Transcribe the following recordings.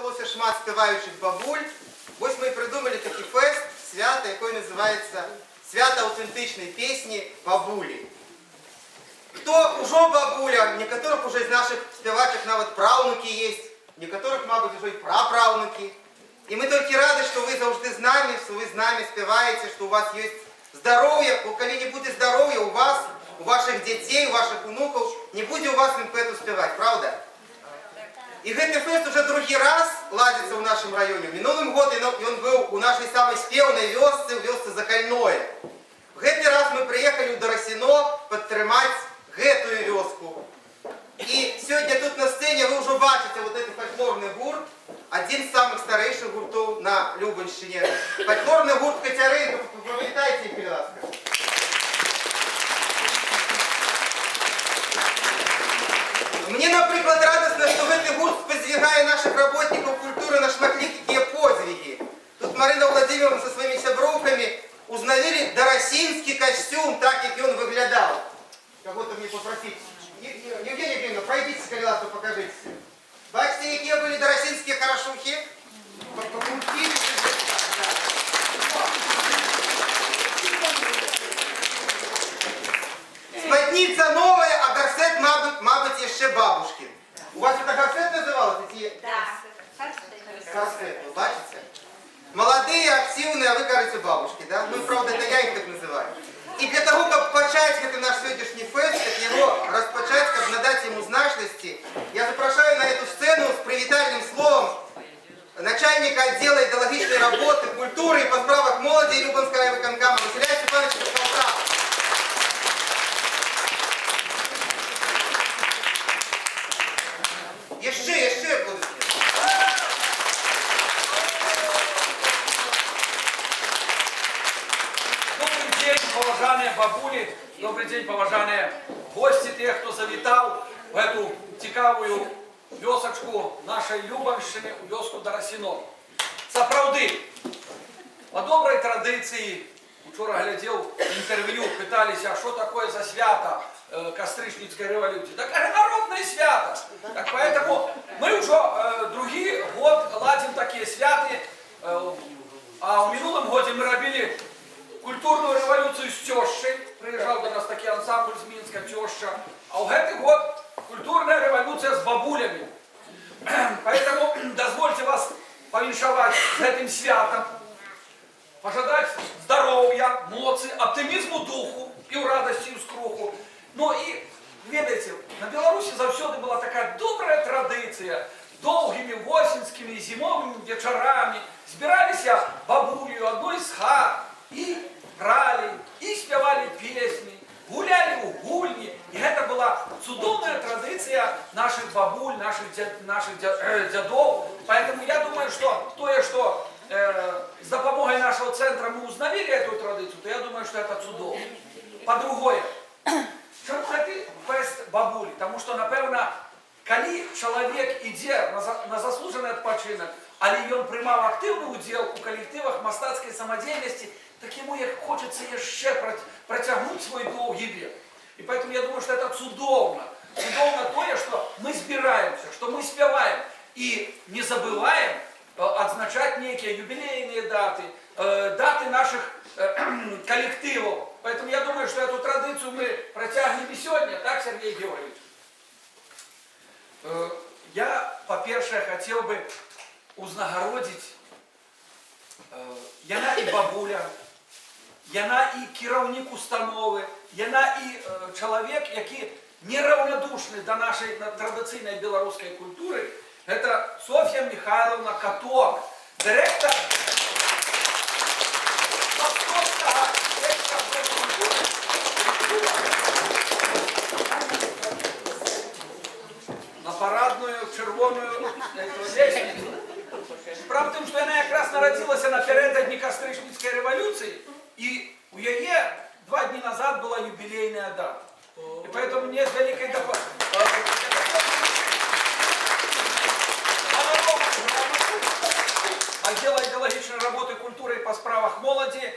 собралося шмат співаючих бабуль. Ось ми придумали такий фест, свято, який називається «Свято аутентичної пісні бабулі». Хто уже бабуля, некоторых уже из наших спевачих навіть правнуки есть, некоторых, мабуть, уже и праправнуки. И мы только рады, что вы завжди с нами, что вы с нами спеваете, что у вас есть здоровье, бо коли не будет здоровья у вас, у ваших детей, у ваших внуков, не будет у вас импету спевать, правда? И этот фест уже другий раз ладится в нашем районе. В минулом году он был у нашей самой спевной вёсцы, в вёсцы Закальное. В этот раз мы приехали в Доросино подтримать гэтую вёску. И сегодня тут на сцене вы уже бачите вот этот фольклорный гурт, один из самых старейших гуртов на Любанщине. Фольклорный гурт Катерини, привітайте їх, будь ласка. Мне, например, радостно, что этот гурт сподвигает наших работников культуры на шматликие подвиги. Тут Марина Владимировна со своими сябровками узнавали доросинский костюм, так как он выглядал. Кого-то мне попросить. Евгения Евгеньевна, пройдитесь, колеласку, покажитесь. Бачите, какие были доросинские хорошухи? Сподница новая, а горсет, мабуть, еще бабушкин. У вас это горсет называлось? Да. Горсет, вы бачите? Молодые, активные, а вы, кажется, бабушки, да? Ну, правда, это я их так называю. И для того, как почать этот наш сегодняшний фест, как его распочать, как надать ему значности, я запрошаю на эту сцену с привитальным словом начальника отдела идеологической работы, культуры и по справах молоді Любанського виконкому Василя Степановича Полтава. Еще буду. Добрый день, поважанные бабули, добрый день, поважанные гости, тех, кто завітав в эту цікавую вёсочку нашей Любанщини, у вёску Доросино. Сапраўды, по доброй традиции, вчора глядел интервью, пытались, а что такое за свято Кастрычницкой революции? Так это народное свято. Так поэтому мы уже другий год ладим такие святы, а в минулом году мы робили культурную революцию с тещей. Приезжал до нас такой ансамбль с Минска, теща. А в этот год культурная революция с бабулями. Поэтому дозвольте вас повіншавать с этим святом, пожадать здоровья, моцы, оптимизму духу и в радости, и в скруху. Ну и, ведаете, на Беларуси завсёды была такая добрая традиция. Долгими осенскими и зимовыми вечерами збирались бабулью одной из хат и брали, и спевали песни, гуляли у гульни. И это была чудовная традиция наших бабуль, наших дядов. Поэтому я думаю, что что с допомогой нашего центра мы узнавали эту традицию, то я думаю, что это чудово. По-другое, чому гэты фест бабулі? Тому що, напевно, коли чоловік іде на заслужений відпочинок, але він приймав активний уділ у колективах мистецької самодіяльності, так йому хочеться ще протягнути свій довгий вік. І тому я думаю, що це чудовно. Чудовно то, що ми збираємося, що ми співаємо і не забуваємо відзначати деякі юбілейні дати, дати наших коллективов. Поэтому я думаю, что эту традицию мы протягнем и сегодня, так, Сергей Георгиевич? Я, по-перше, хотел бы узнагородить, яна и бабуля, яна и керівник установи, яна и человек, який неравнодушный до нашей традиционной белорусской культуры, это Софья Михайловна Каток, директор на парадную червоную лестницу. Справа в том, что она якраз народилась напередодні Кастрычницкой революции, и у ее 2 дня назад была юбилейная дата. И поэтому мне с великой отдела идеологической работы, культуры и по справах молоді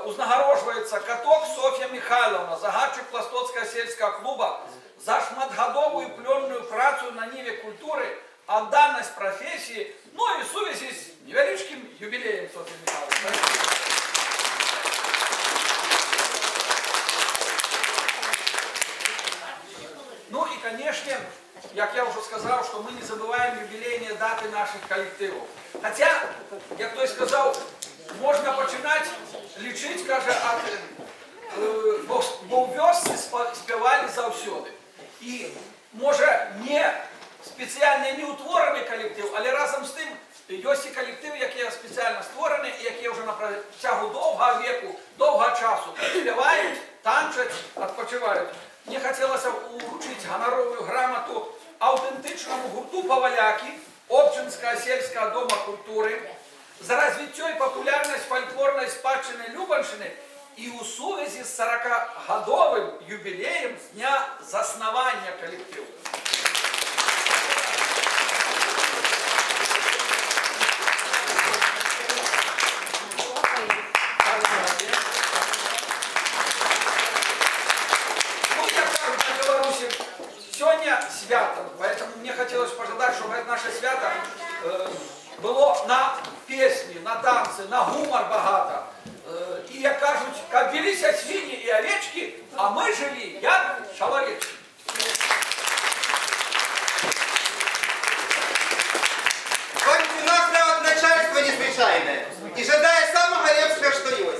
узнагороджується Каток Софья Михайловна, загадчик Пластоцкого сельского клуба, за шматгодовую пленную працу на ниве культуры, отданность профессии, ну и в связи с невеличким юбилеем, Софья Михайловна. Ну и, конечно, як я уже сказал, что мы не забываем юбилейные даты наших коллективов. Хотя, як хтось сказал, можно починать лічить, каже, бо в вёсці співали завсёды. І, може, не спеціально не утворений колектив, але разом з тим є і колективи, які спеціально створені, і які вже на протягу довгого віку, довгого часу співають, танчать, відпочивають. Мені хотілося уручити гонорову грамоту аутентичному гурту «Поваляки» Обчинського сільського дома культури за розвиття і популярність фольклорної спадщини Любанщини і у сувязі з 40-годовим юбілеєм з дня заснування колективу. Сегодня свято, поэтому мне хотелось пожелать, чтобы это наше свято было на песни, на танцы, на гумор богато. И, як кажуть, как велися свиньи и овечки, а мы жили, як человечки. У нас навіть начальство незвичайне. І жадає самого лепшого, що є.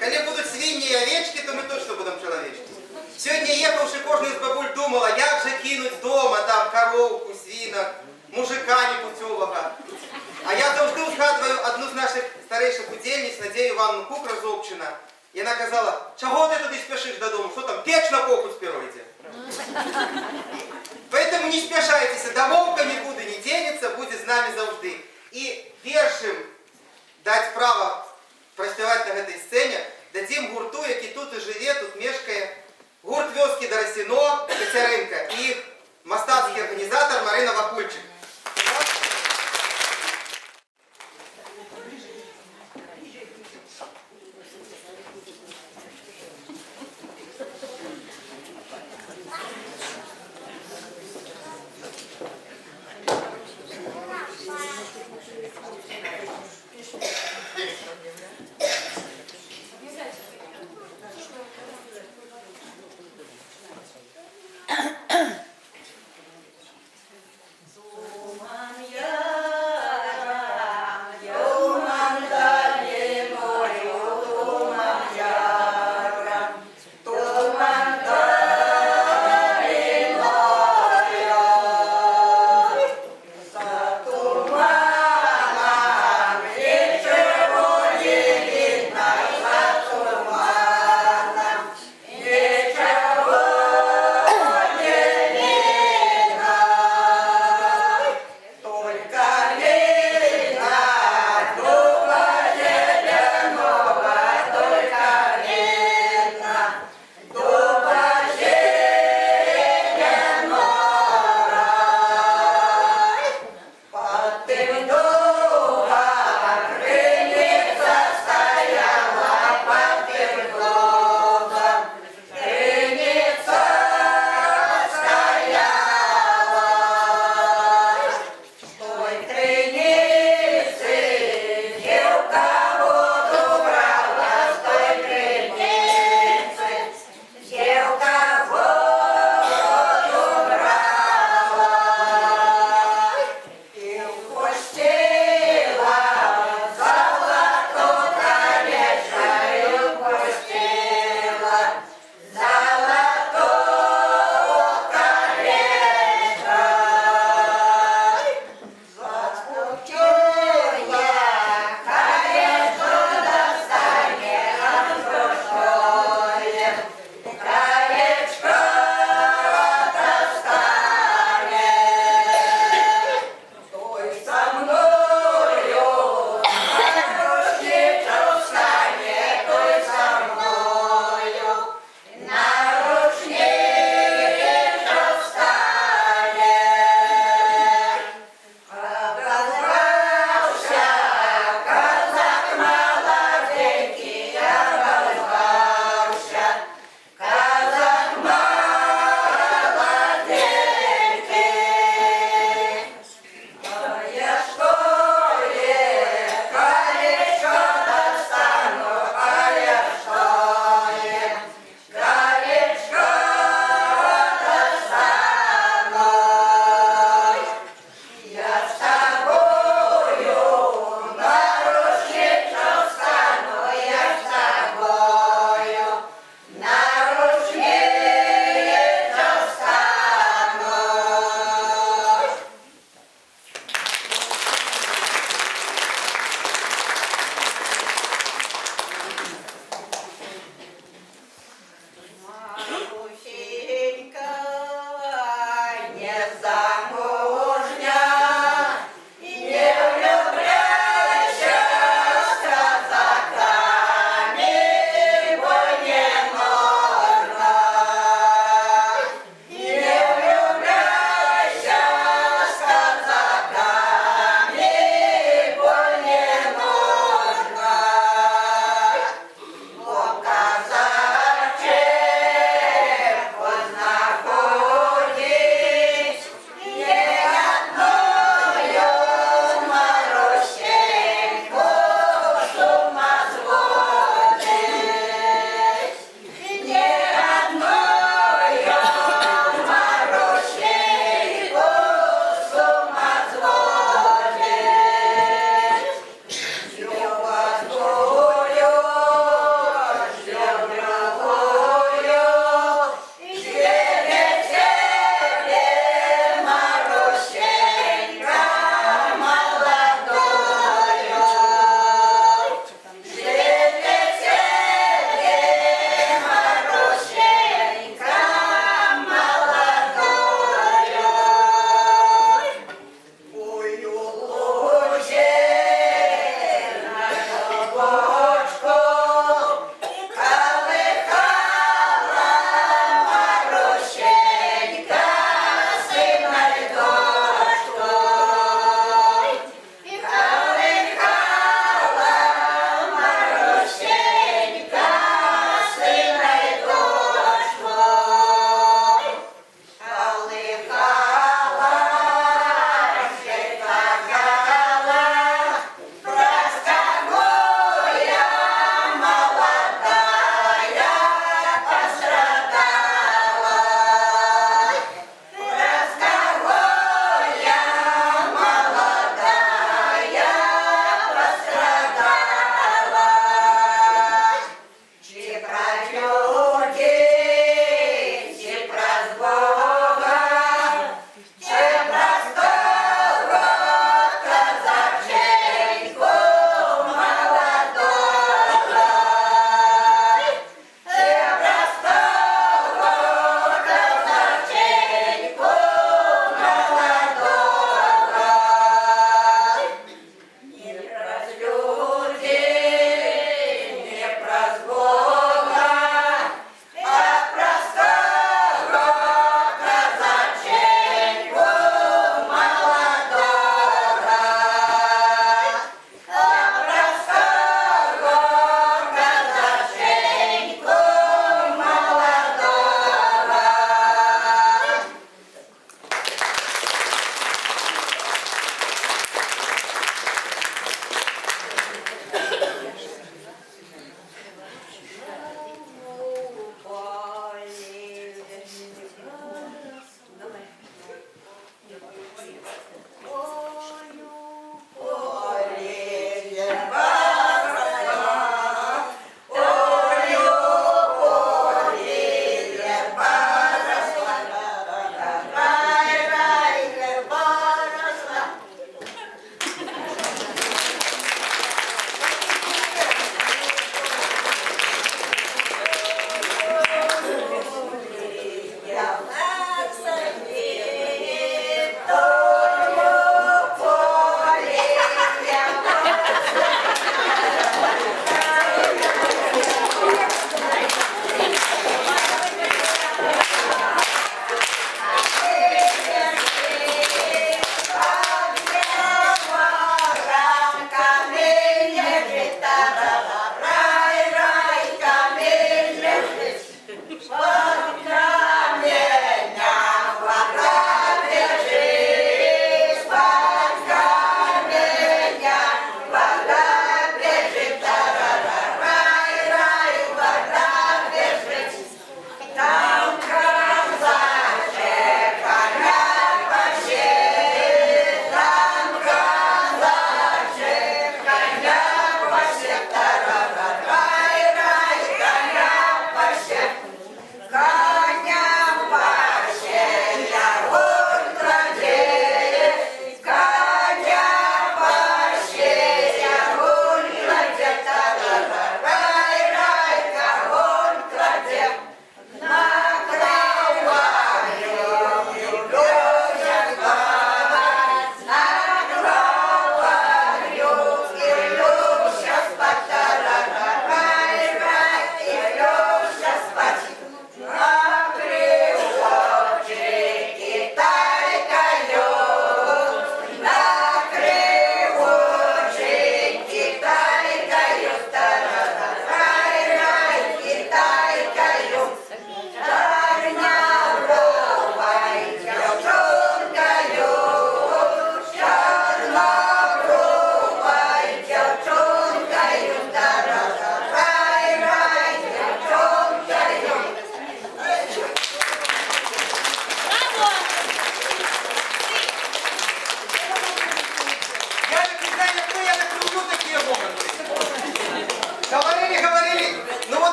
Коли будуть свині і овечки, то ми точно будемо чоловічки. Сьогодні, їхавши, кожна з бабуль думала, як же кинуть вдома там коровку, свинок, мужика непутьового. А я завжди згадую одну з наших старейших удільниць, Надію Івановну Кукру з Обчина. І вона казала, чого ти туди спішиш додому, що там, печ на коку спіруйте. Поэтому не спішайтеся, домовка нікуди не денеться, буде з нами завжди. І першим дати право проспівати на цій сцені дадим гурту, який тут і живе, тут мешкає, гурт вёски Дарасіно, Катеринка і їх мастацький організатор Марина Вакульчик.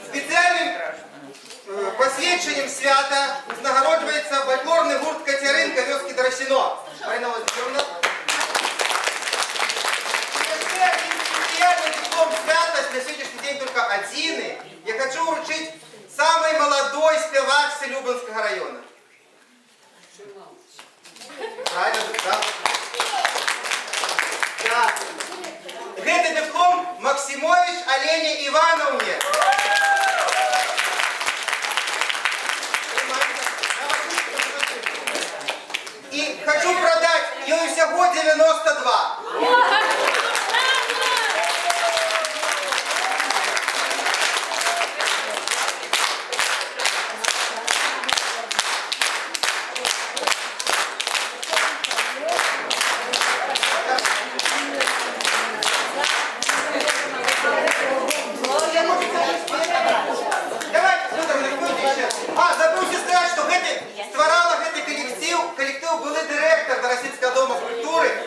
Спеціальним посвідченням свята нагороджується фольклорний гурт «Катеринка» вёски Доросино. Марина Владимировна. Специальный диплом свята на сегодняшний день только один. Я хочу вручить самый молодой спевак Любанского района. Правильно, да? Да. Гэта диплом Максимович Олене Ивановне. И хочу продать, ей всего 92.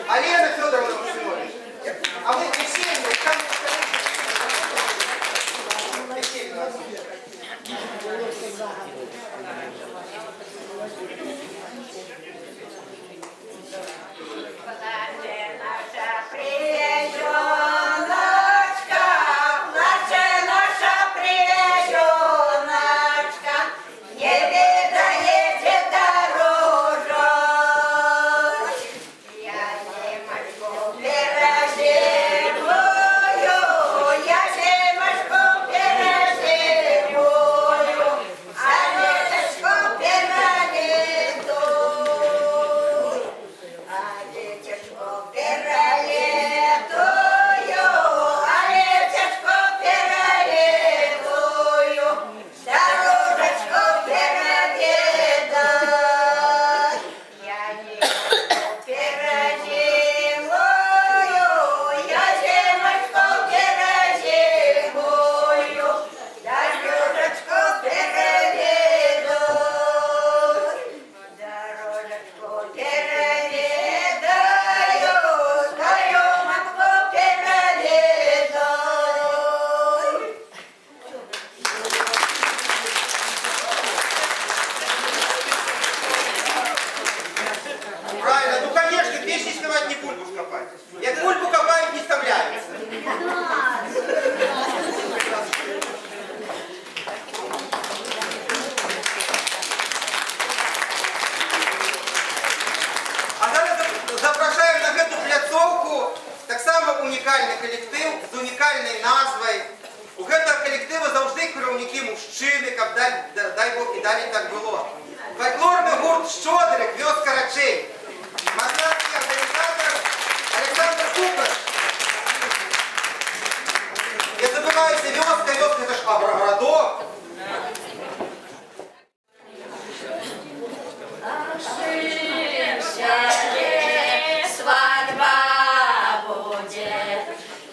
Алена Федоровна Максимович. А вы веселье, там унікальний колектив з унікальною назвою. У гэтага калектива заўжды кіраўнікі мужчыны, каб дай Бог і далей так было. Фольклорны гурт «Щодрик», вёска Рачей. Мастацкі арганізатор Александр Купер. Не забывайся, вёска, это ж агрогородок.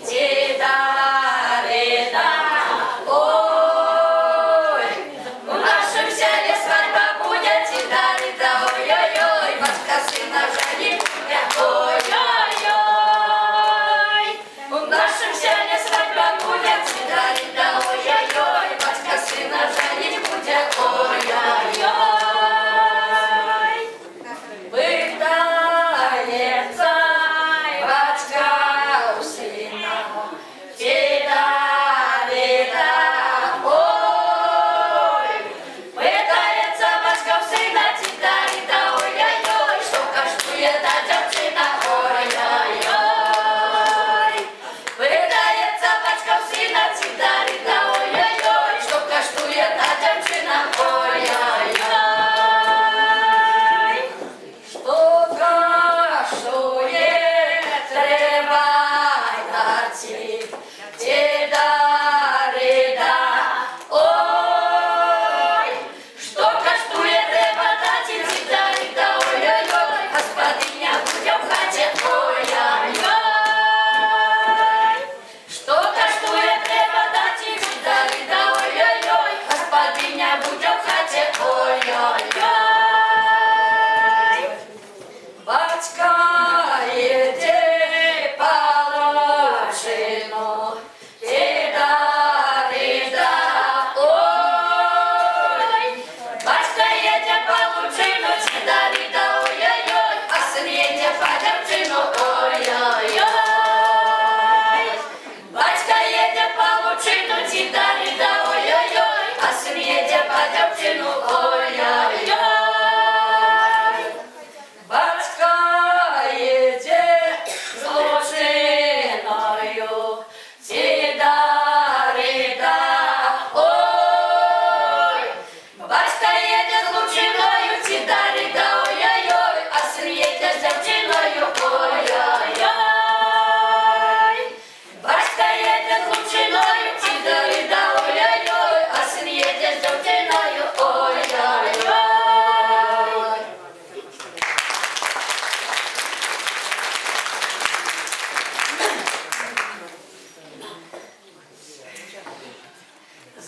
Ти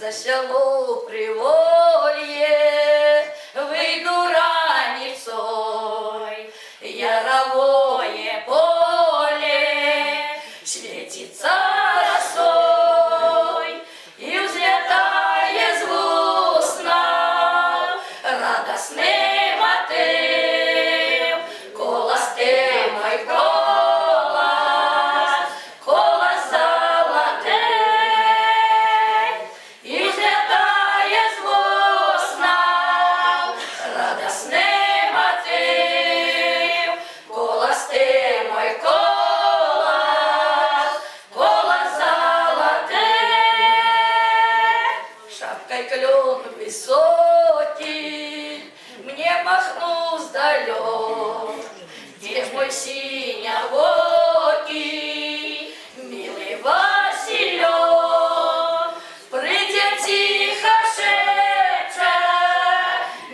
за село приволье, выйду раницой, яровое поле светится росой, и взлетает звусно радостный мотив, голос ты мой голос, голос золотый, и взлетает звусно радостный мотив, голос ты мой голос, голос золотый, шапкой клен высокий мне махнул сдалек, где ж мой синявокий милый Василек, придя тихо шепче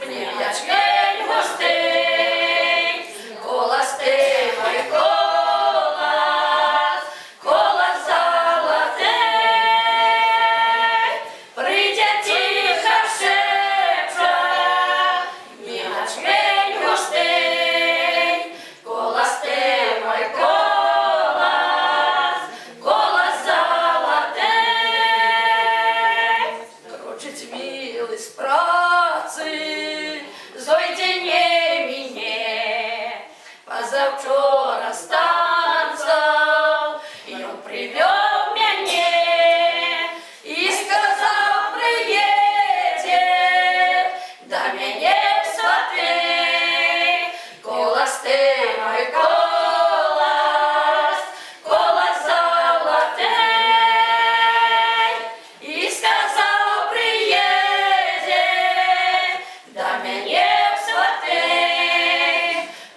мне ячмень густый, голос ты мой голос, голос золотый, придя тихо шепче мне ячмень густый, голос ты мой голос, голос золотый. Крочить милый з праці, зойди не мне, позавчора станцав, ён привел мяне і сказав, приедет до мяне в сваты, голос ты мой голос, голос золотый, і сказав, приедет до мяне в сваты,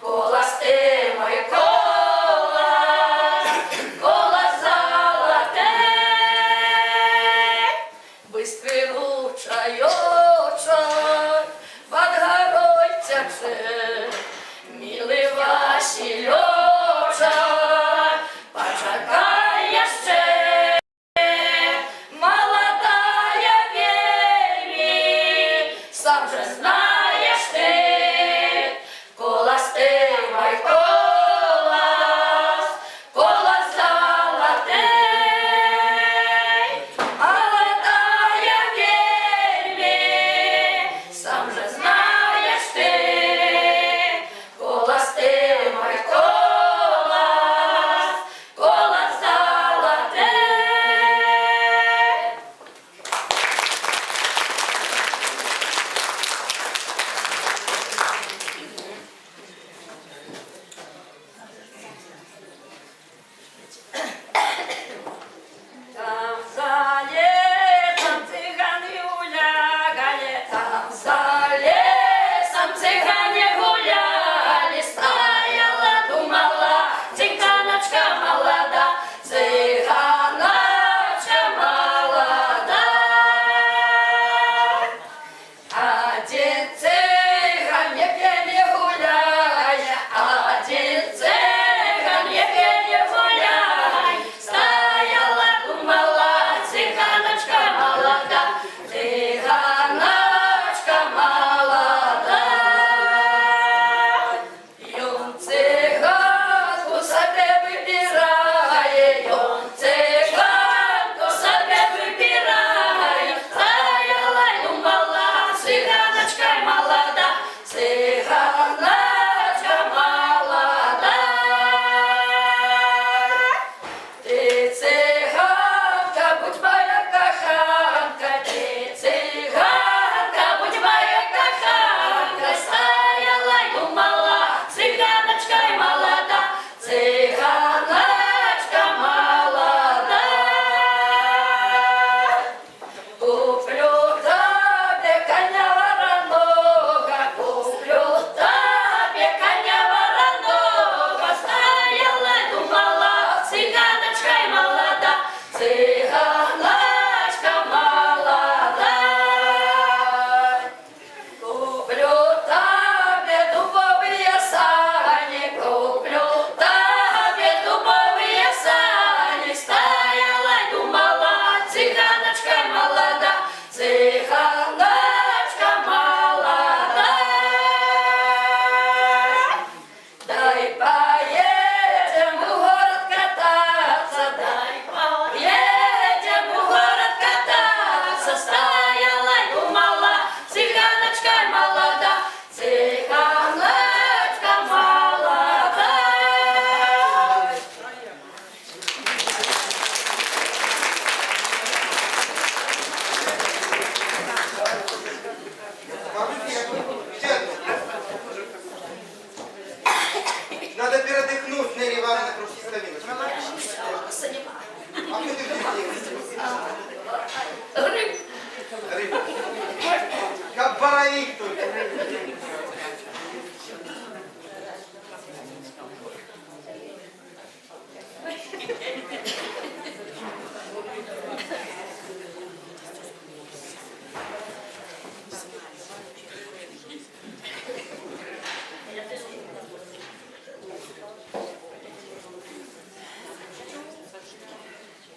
голос ты мой голос,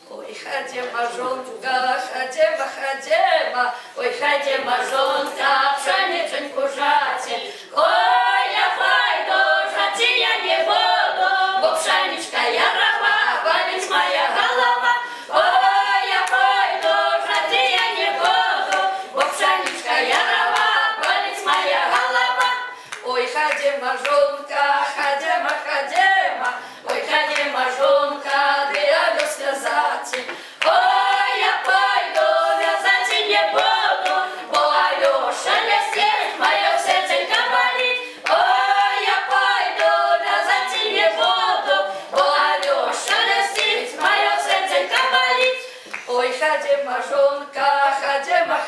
Ой, ходема, жонка, ходема, ой, ходема, жонка, пшениченьку жати. Ой, я пойду, жати я не буду, бо пшеничка ярова, болить моя голова. Ой, я пойду, жати я не буду, бо пшеничка ярова, болить моя голова. Ой, ходема, жонка, ходема, ой, ходема, жонка, две овес вязати. Ой, я пойду, вязать не буду, бо овес шелестит, мое сердценько болит. Ой, я пойду, вязать не буду, бо овес шелестит, мое сердценько болит. Ой, ходема, жонка, ходема,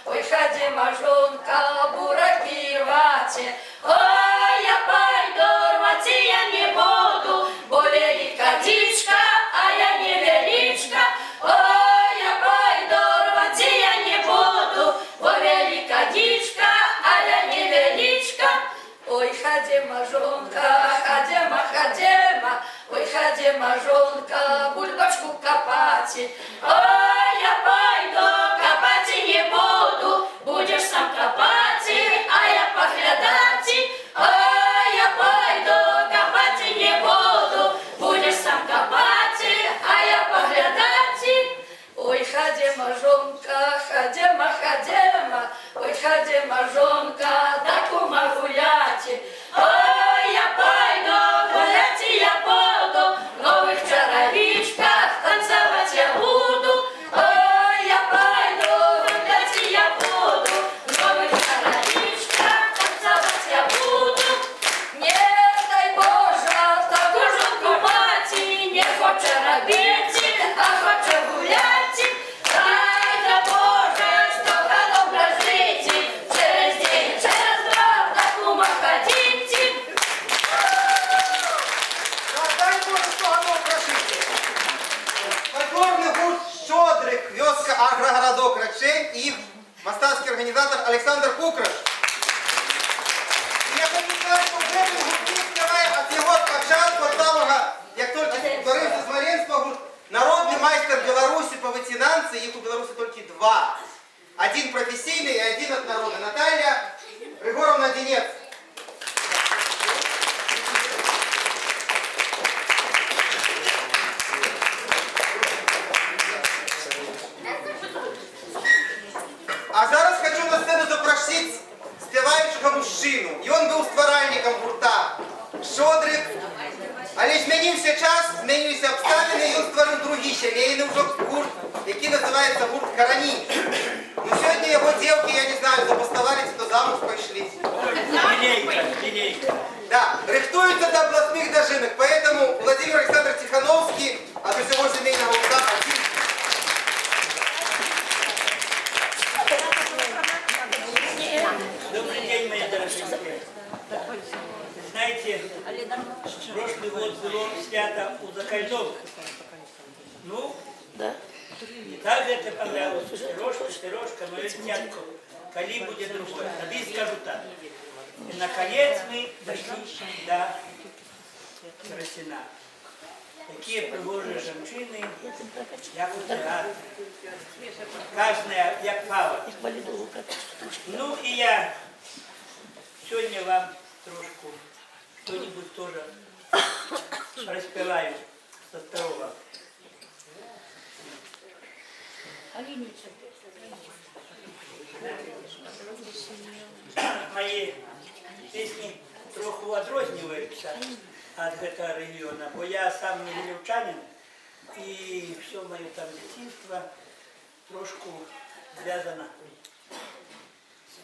ой, ходема, жонка, бураки рвати. Ой, я пойду, рвати я не буду, бо велика дичка, а я не величка. Ой, я пойду, рвати я не буду, бо велика дичка, а я не величка. Ой, ходема, жонка, ой, ходема, жонка, бульбочку копати. Ой, я пойду, копати не буду, будешь сам копати, а я поглядати. Ой, я пойду, копати не буду, будешь сам копати, а я поглядати. Ой, ходема, жонка, ой, ходема, жонка, да кума гуляти. Ой, я пойду, гуляти я буду, в новых чаровичках танцевать я буду. Ой, я пойду, гуляти я буду, в новых чаровичках танцевать я буду. Не дай Боже, таку жонку мати, не хоче робити, а хоче гуляти. Дай да Боже, столько добра жити, через день, через два, таку ходити. Дай Боже, що воно прошити. Фольклорний гурт «Щодрик», вёска агрогородок Рачень і мастацький організатор Олександр Кукраш. Я хочу сказати, що вже він гурт співає від його початку, від самого, як тільки утворився з Смоленського гурт, народний майстер Білорусі по ветенанці, їх у Білорусі тільки два. Один професійний і один від народу. Наталія Григоровна Дінець. А зараз хочу на сцену запросити співаючого мужчину. І він був стваральником гурта «Щодрик». Але змінився час, змінилися обставини, і він створив другий сімейний вже гурт, який називається гурт «Карані». Ну сьогодні його дівки, я не знаю, запостовались, то замуж пішли. Линейка. Да, рихтуются до областных дожинок, поэтому Владимир Александрович Тихановский от всего семейного гурта один. Добрый день, мои дорогие. Знаете, прошлый год было свято у Закольцов. Ну, не так же это понравилось. Пирожка, но дитятко. Коли будет другое. Тогда скажу так. И наконец мы дошли до Красина. Такие пригожие женщины, як у театрі. Каждая, як пава. Ну и я сегодня вам трошку что-нибудь тоже распеваю со второго. Мои песни трохи відрізняються від этого региона, бо я сам не гілівчанин, і все моє там дитинство трошку зв'язано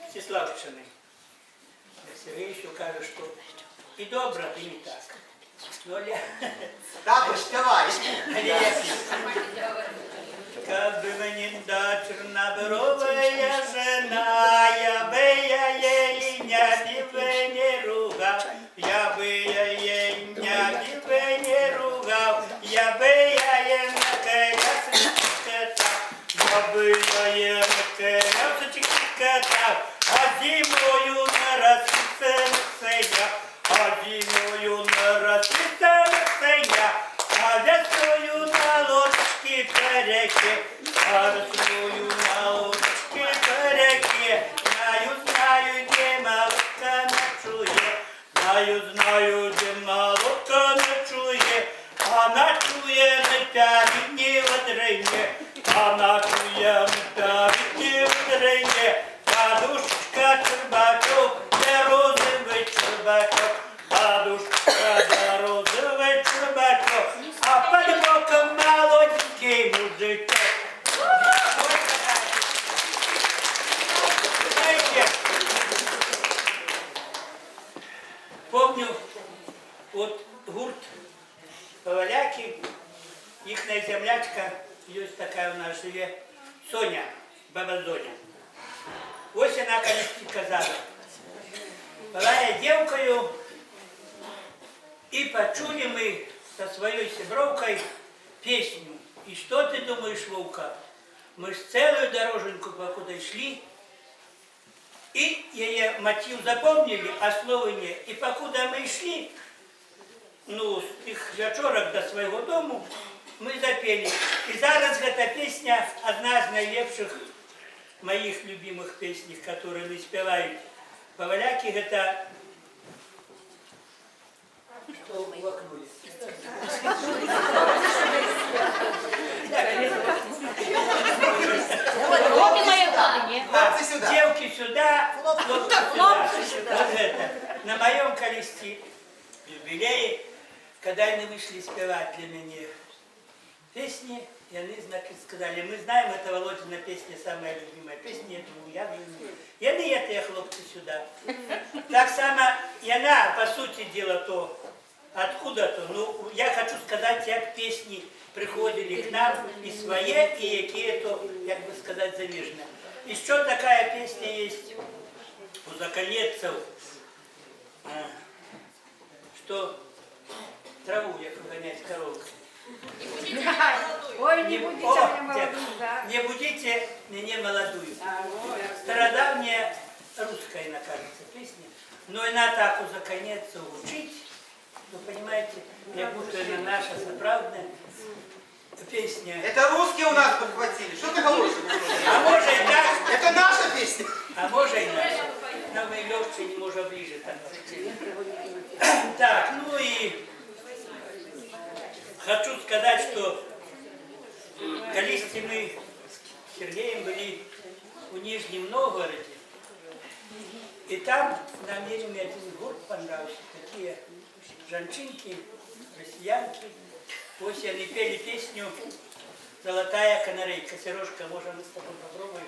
з Сіславщиною. Сергій ще каже, що і добре, і не так. Ну, Так, співай. Как бы мне да чернобровая жена, я бы я ей не ругал, я бы я ей не ругал, Я бияем на колясочке катав, я бияем на колясочке катав, а зимою на расписаних сенях, а зимою на расписаних сенях, а весною на лодочке по реке, а весною на лодочке по реке, знаю, где молотка ночує, знаю, где молотка ночує, а ночує на п'ятні водрині, а ночує на п'ятні водрині, подушка чурбачок, де розовий чурбачок, подушка де розовий чурбачок, а під боком молоденький мужичок. Знаете, помню, вот гурт Поваляки, їхня землячка, є така у нас живе, Соня, баба Зоня. Ось вона колись казала, була я дівкою, і почули ми со своєю сябровкою пісню. І що ти думаєш, Вовка? Ми ж цілу дороженьку покуда йшли, и ее мотив запомнили, а слова не. И покуда мы шли, ну, с тих вечорок до своего дому, мы запели. И зараз эта песня одна из наилепших моих любимых песней, которые мы спеваем. Поваляки это... Что увакнули? Вот и моя камня. Хлопці сюди. Девки сюда, хлопцы сюда. Вот это. На моем колесте юбилее, когда они вышли спевать для меня песни, и они сказали, мы знаем, это Володина песня, самая любимая песня, я думаю, я думаю. И они это, хлопцы, сюда. Так само, и она, по сути дела, то откуда-то, ну, я хочу сказать, как песни приходили к нам и свои, и какие-то, как бы сказать, заряженные. Еще такая песня есть у заколецов, что траву я гонять коровку. Ой, не будите меня молодую, да? Не будите меня молодую. Стародавняя русская, кажется, песня. Но она так у заколецов учить, вы понимаете, как будто она наша соправдная песня. Это русские у нас подхватили. Что ты говоришь? А может и так, Это наша песня. а может и наша. Но мы легче не можем ближе там. Так, ну и хочу сказать, что колись мы с Сергеем были в Нижнем Новгороде, и там нам мне один гурт понравился, такие женщинки, россиянки. Ось они пели песню «Золотая канарейка». Сережка, может, мы с тобой попробуем?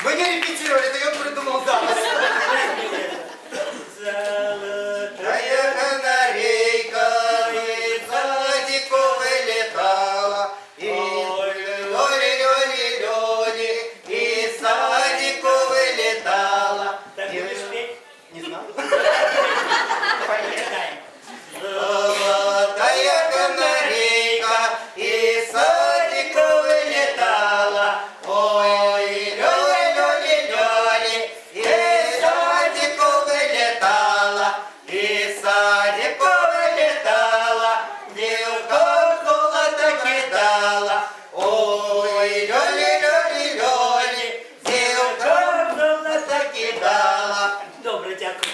Мы не репетировали, это я придумал за вас. Золотая канарейка из садика вылетала, и лёли-лёли-лёли, из садика вылетала. Так будешь петь? Не знаю. Почитаем. Золотая канарейка из садика вылетала, ой, лёли-лёли-лёли, из садика вылетала, из садика вылетала, девка золото кидала, ой, лёли-лёли-лёли, девка золото кидала. Добре, дякую.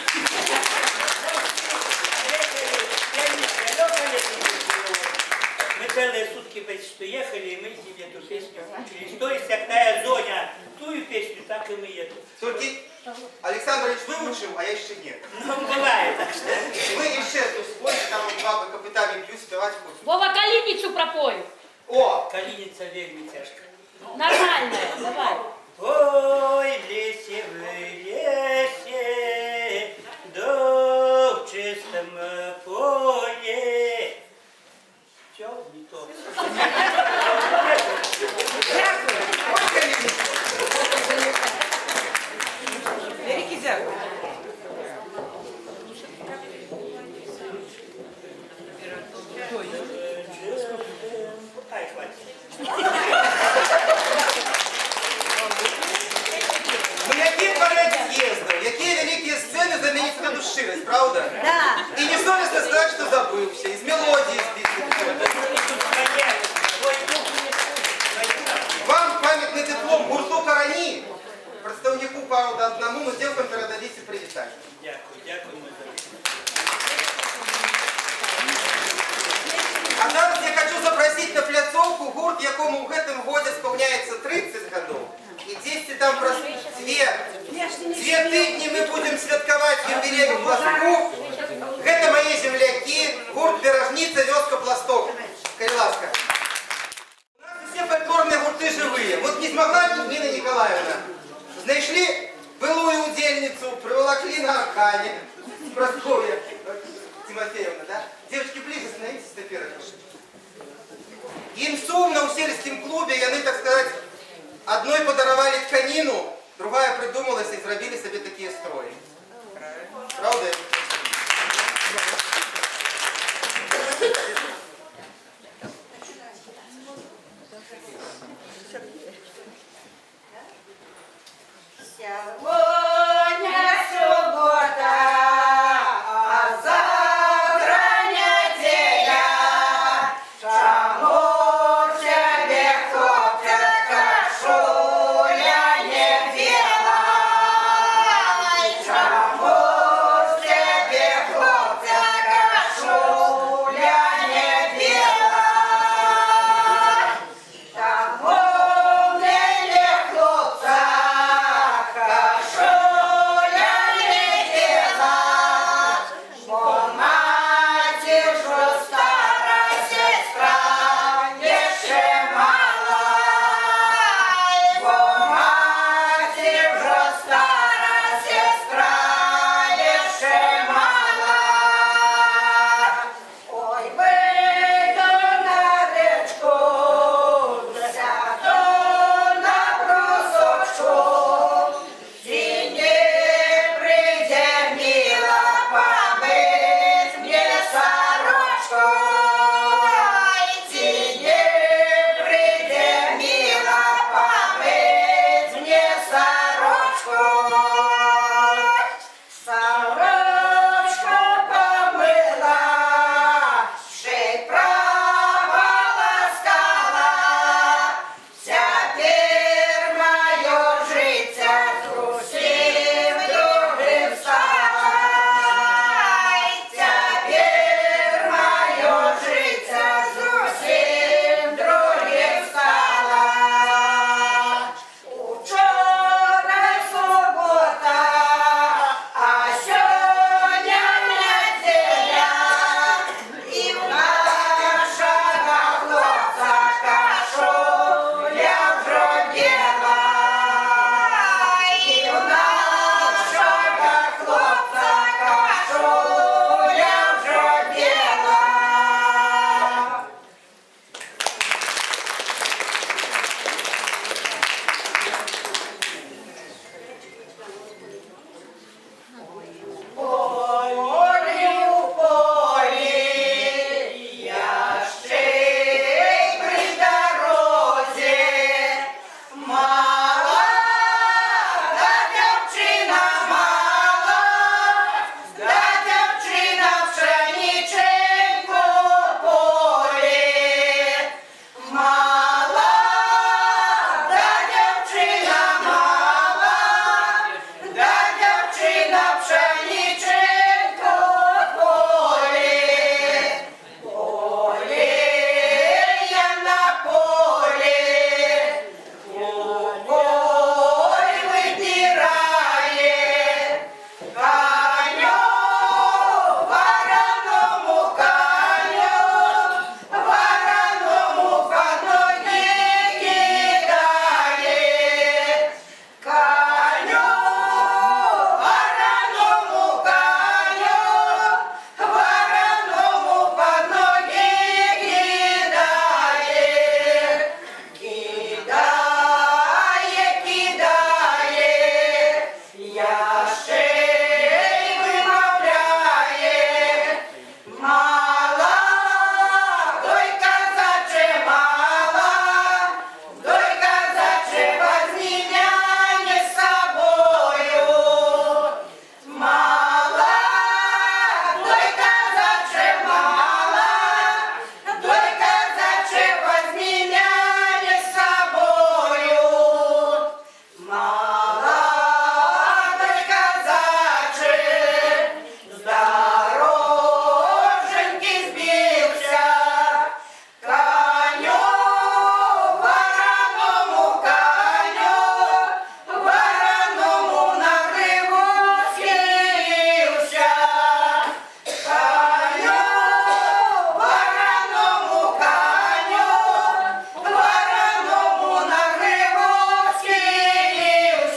Мы целые сутки почти ехали, и мы себе эту песню учились. То есть, какая Зоня тую песню, так и мы эту. Только Александрович выучил, а я еще нет. Ну, бывает так что. Ми ще тут спорить, там баби капіталі б'ють, співати хочуть. Вова, калиницу пропой. О! Калиница вельми тяжко. Нормальная, давай. Ой, в лесе, да в чистом поле. Все, не то. щирость, правда? Да. И несовестно сказать, что забывся, из мелодии сбитый. Вам памятный диплом гурту Карані, представнику по одному, но девкам передадите привітання. Дякую, дякую. А зараз я хочу запросить на пляцовку гурт, якому в этом году исполняется 30 годов. И 10 там просто две тыдні мы будем святковать юбилей в Пластку. Это мои земляки, гурт Пирожница, вёска Пласток. Кайласка. У нас все фольклорные гурты живые. Вот не смогла Нина Николаевна. Знайшли былую удельницу, приволокли на Аркане. Прасковья Тимофеевна, да? Девочки, ближе становитесь до первой. Им сумно у сельскім клубе, и они, так сказать, одной подаровали тканину, другая придумалась и зробили себе такие строи. Правда? Сегодня суббота, а завтра неделя. Чому в тебе, хлопче, кашуля не біла? Чому в тебе, хлопче, кашуля не біла? Тому мені, хлопця, кашуля Молодой казачек с дороженьки сбился, коню, вороному на гриву схилился. Коню, вороному на гриву схилился.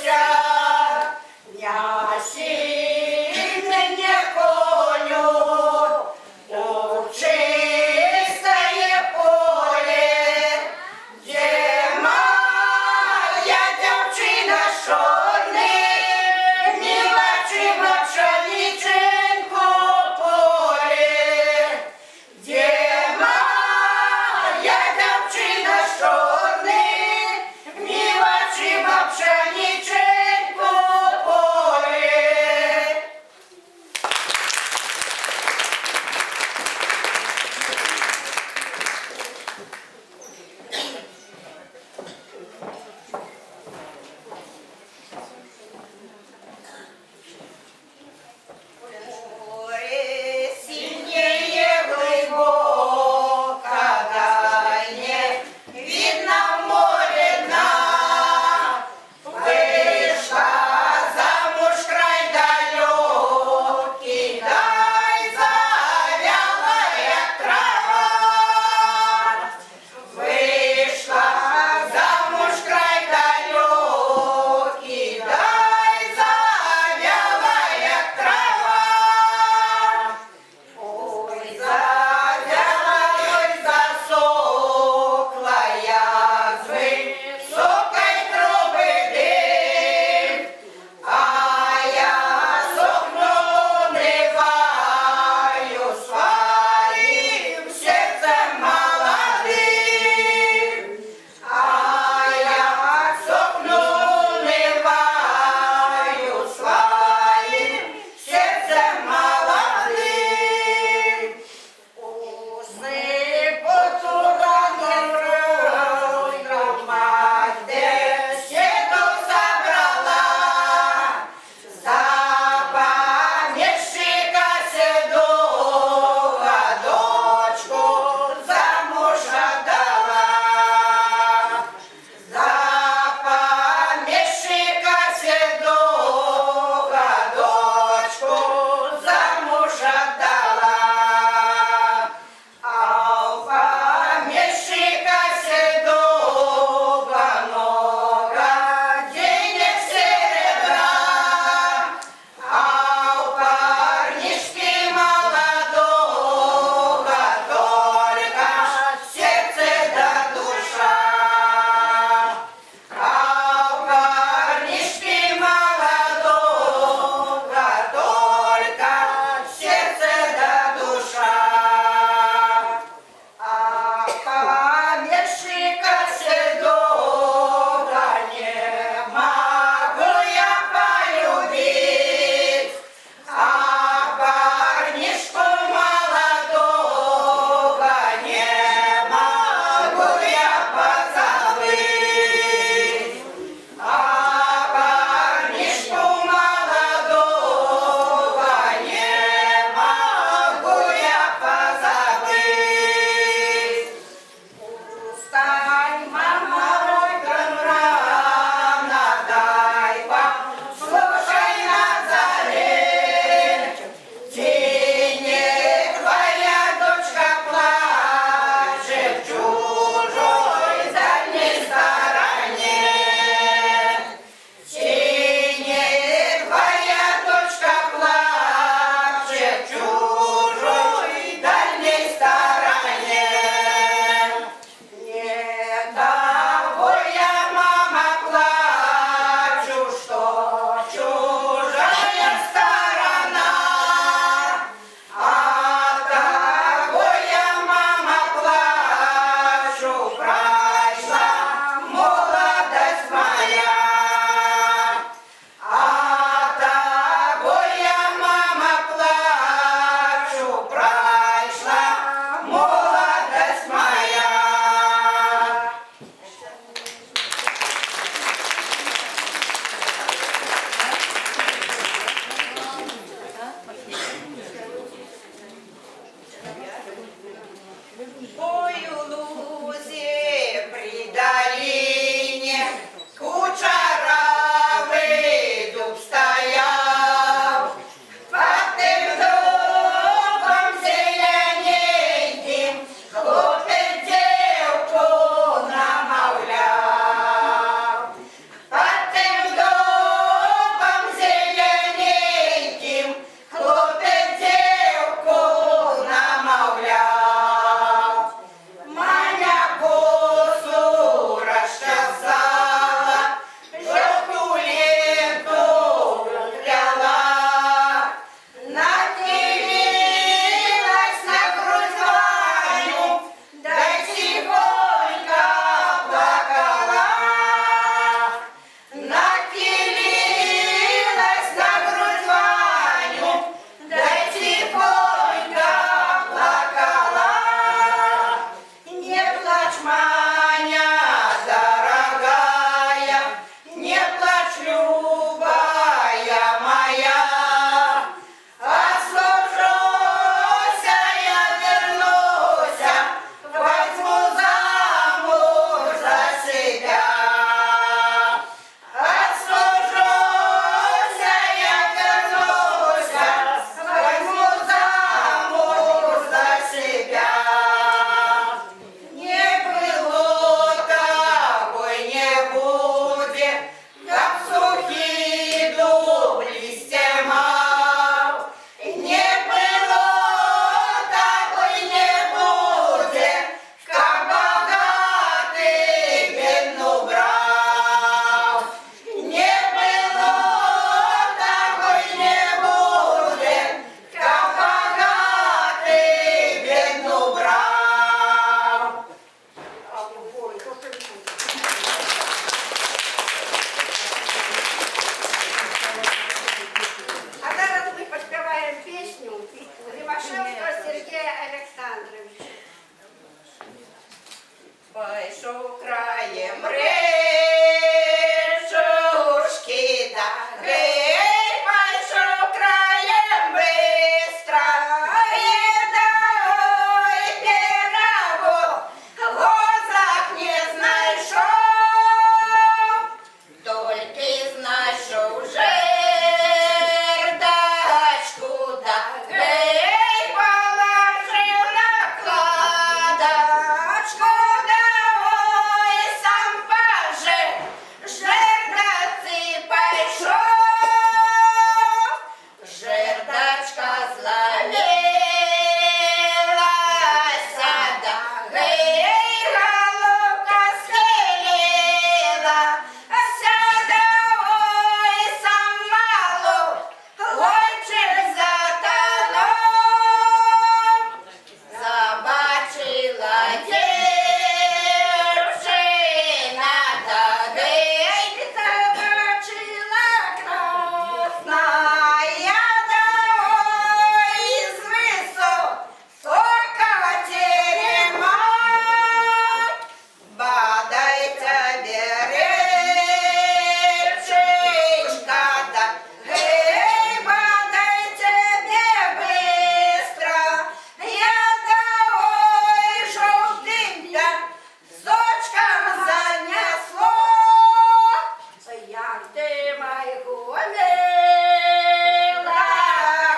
майго мила.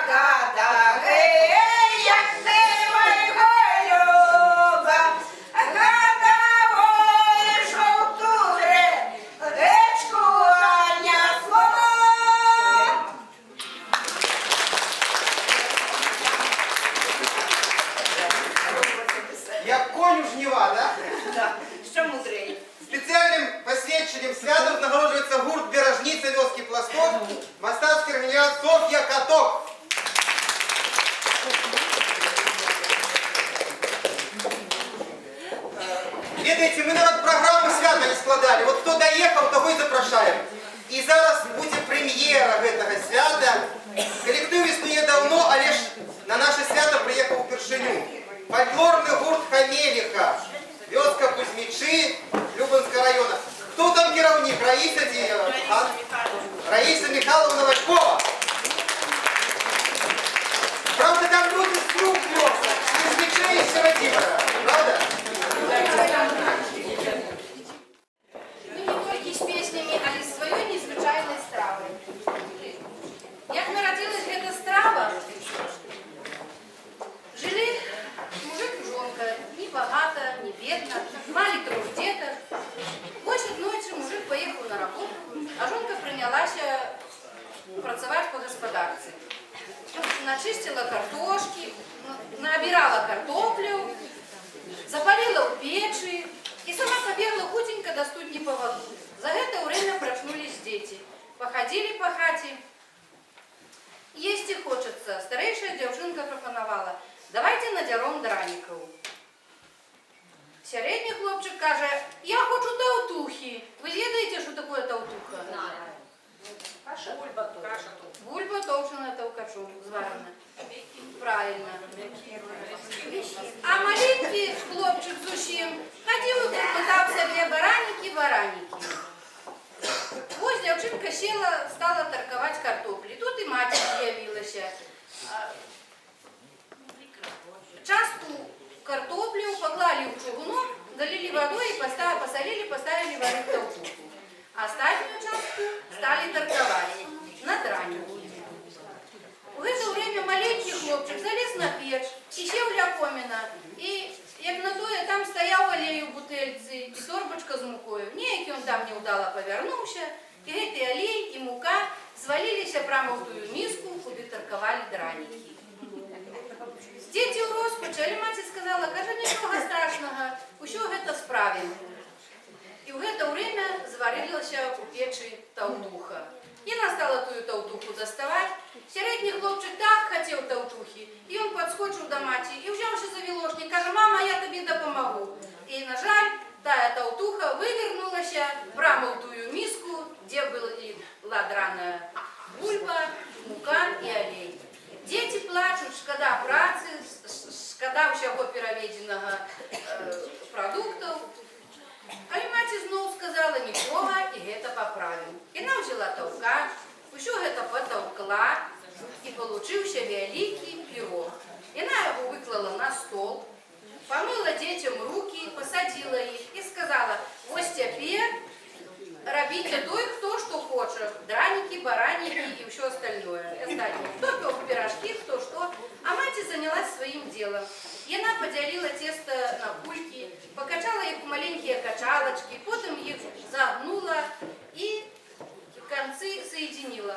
Гада, гей, як ти майго люба, гада, ой, жовтуре, речку несло. Як конь у жніва, да? Да, що мудрий. Спеціальним посвідченням святок нагороджується гурт «Бережниця вёски Пластов», мастацький організатор Софья Каток. Ведаете, мы нават программу свята не складали. Вот кто доехал, того и запрошаем. І зараз буде прем'єра гэтага свята. Колектив існує давно, але ж на наше свято приїхав упершиню. Фольклорний гурт «Хамелиха», вёска Кузьмичи, Любанского района. Кто там керівник? Раиса Михайловна Вачкова. Правда, там люди с рук вёска, Кузьмичей и Сиротимора. Правда? Ну, не тільки з піснями, але й своєю незвичайною стравою. Як народилась эта страва, жили мужик и жонка, не богато, не бедно, мали 3 деток. Ось однойчі мужик поїхав на роботу, а жонка прийнялася працювати по господарці. Начистила картошки, набирала картоплю, запалила у печи и сама побегла худенько до студни по воду. За это время проснулись дети. Походили по хате. Есть и хочется. Старейшая девчонка пропоновала: давайте надерем драников. Середній хлопчик каже: я хочу таутухи. Ви знаєте, що таке таутуха? Бульба товчена толкачом, зварена. Правильно. А маленький хлопчик зусім ходив і припитав собі бараніки. Ось дівчинка сіла, стала торговать картоплі. Тут і мать з'явилася. Частку картоплю поклали в чугунок, залили водой и посолили, поставили варить толкуху. Остальную частку стали торговать на дранику. В это время маленький хлопчик залез на печь, і сів ля коміна. І як на тое, там стояв олей у бутильці і торбочка з мукою. Ніякий он там невдало повернувся, і гэты олей і мука звалилися прямо в тую миску, куди торговали драники. Дети у розпачі, але мать сказала: каже, нічого страшного, усё гэта справим. І в это время зварилася у печі таутуха. Яна стала тую таутуху доставать. Середній хлопчик так хотів таутухи, і він підскочив до маті і взявся за вілошник, каже: мама, я тобі допомогу. І, на жаль, тая таутуха вивернулася прямо в тую миску, де була драна бульба, мука і олей. Дети плачут, шкода працы, шкода усяго пераведенного продуктов. Але маці зноў сказала: нічога, і гэта паправім. Яна взяла таўкач, усё гэта патаўкла, і получыўся вялікі пірог. Яна яго выклала на стол, памыла дзецям рукі, пасадзіла іх і сказала: вось цяпер рабіце той, хто што хоча. Дранікі, баранікі і ўсё остальное. Хто пёк пирожки, хто што. А маці занялась сваім делом. Яна подзялила тесто на кульки, покачала их в маленькие качалочки, потом их загнула и концы соединила.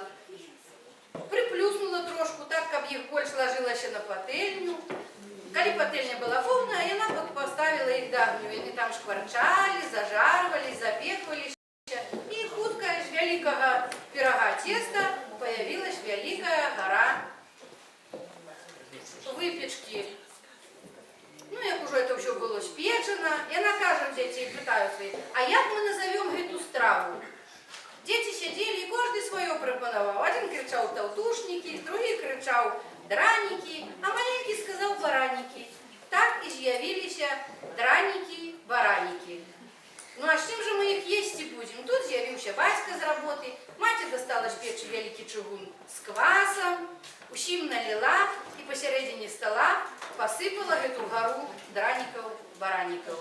Приплюснула трошку так, как их больше ложилась на пательню. Коли пательня была полная, она поставила их до огню. Они там шкварчали, зажарывались, запеквались. И хутко из великого пирога теста появилась великая гора выпечки. Ну, як уже это все было спечено, и она кажет, дети питают свои: а як мы назовем эту страву? Дети сидели, и каждый свое пропоновал. Один кричал таутушники, другой кричал драники, а маленький сказал бараники. Так и з'явились драники-бараники. Ну а с чем же мы их есть и будем? Тут з'явился Васька с работы, мать достала с печи великий чугун с квасом, усім налила и посередине стола посыпала эту гору драников-бараников.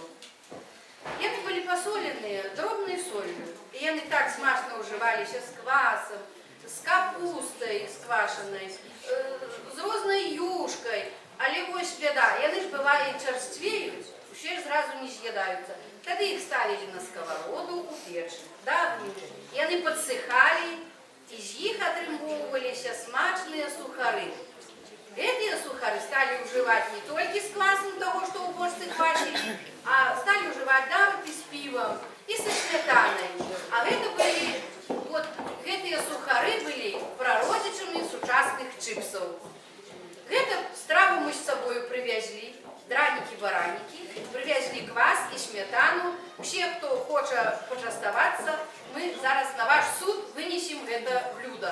Яны былі пасоленыя дробнай соллю. І яны так смачна ўжываліся з квасам, з капустай з квашанай, з рознай юшкай. Але вось бяда, яны ж бывае чарствеюць, усе ж зразу не з'ядаюцца. Тады іх ставілі на сковороду у печы, да агню. Яны падсыхалі, і з іх атрымоўваліся смачныя сухары. Гэтыя сухары сталі ўжываць не толькі з квасам таго, што ў бочцы квасілі, а сталі ўжываць нават і з півам, і са сметанай. А гэта былі, вот гэтыя сухары былі прародзічамі сучасных чыпсаў. Гэта страву мы з сабою прывязлі, дранікі-баранікі, прывязлі квас і сметану. Усе, хто хоча пачаставацца, мы зараз на ваш суд вынесем гэта блюдо.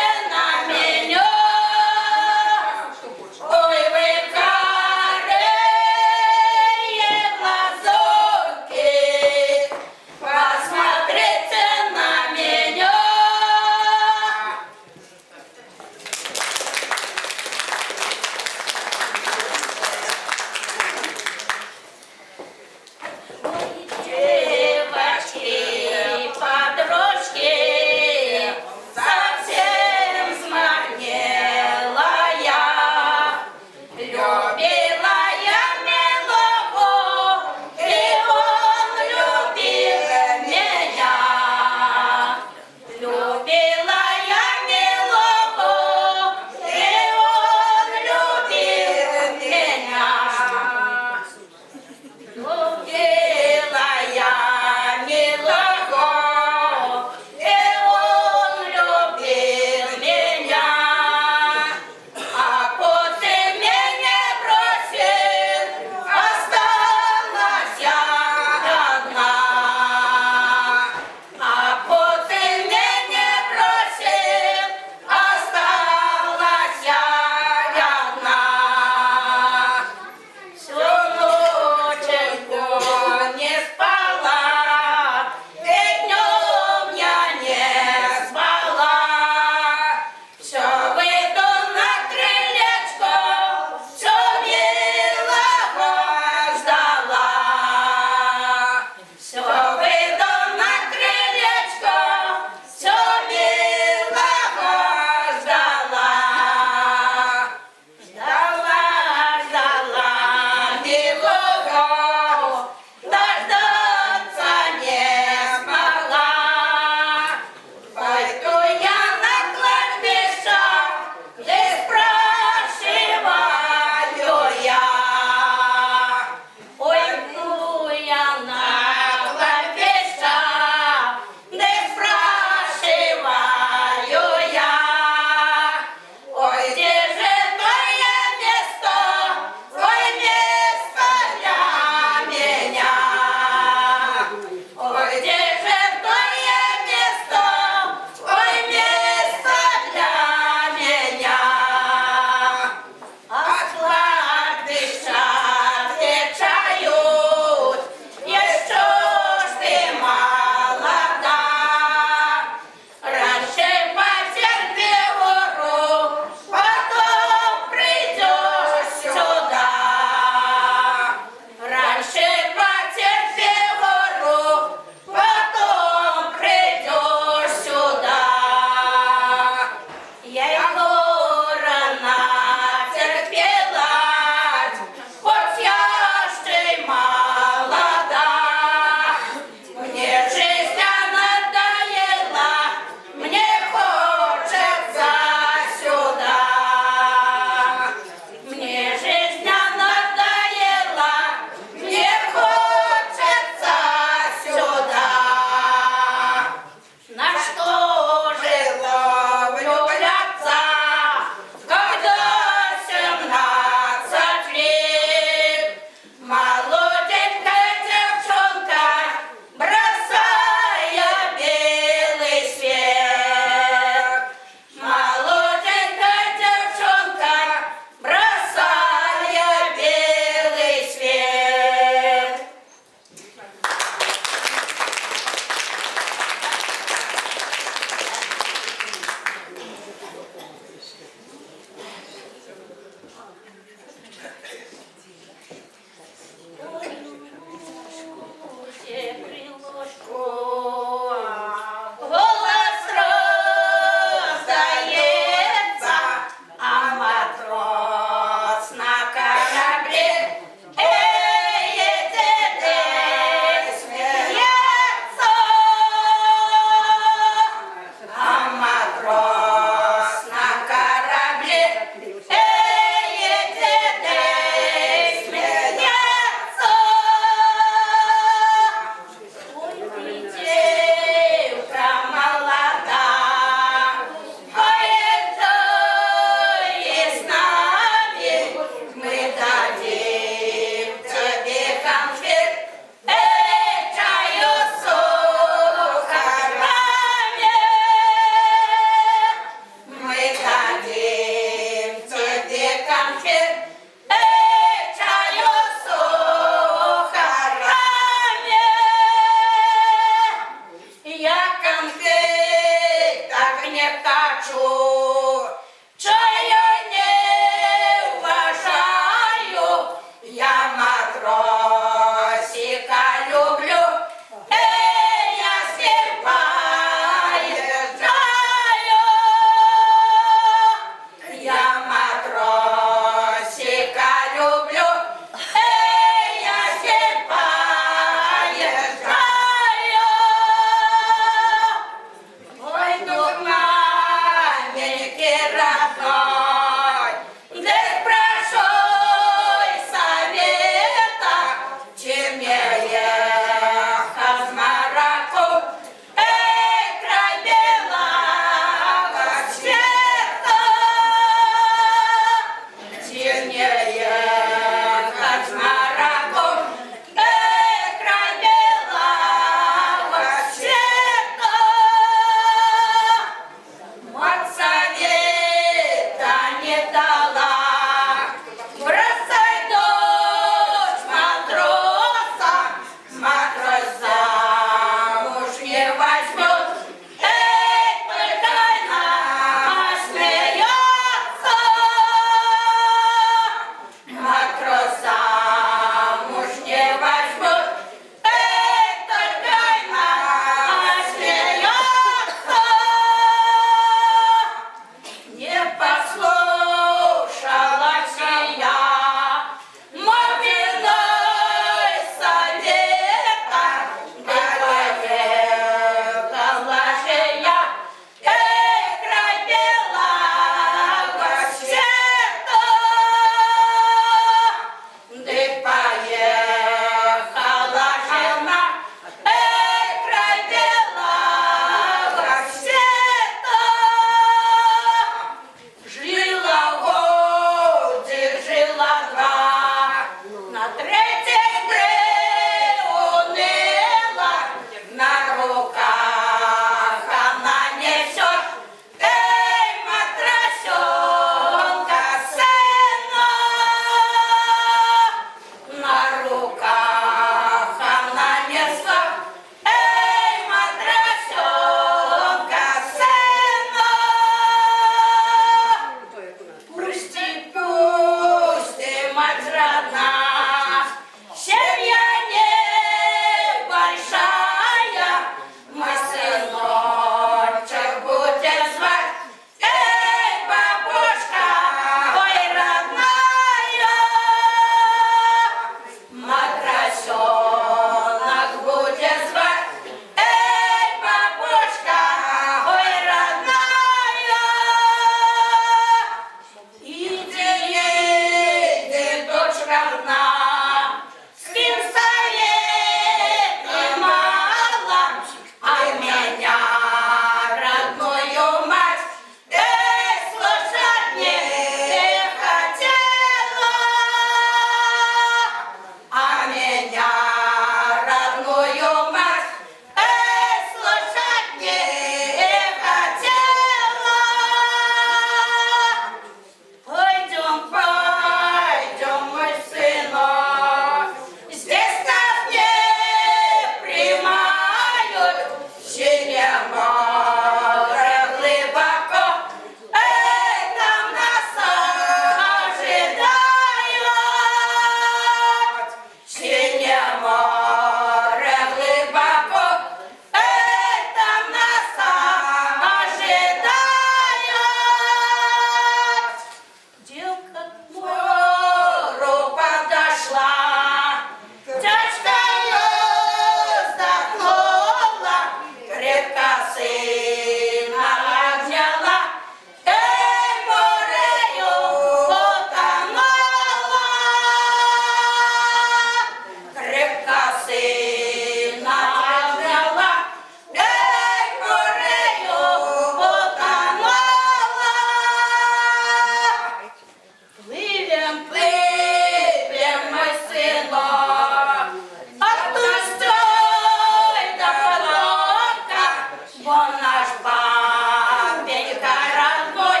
вон наш папенька родной,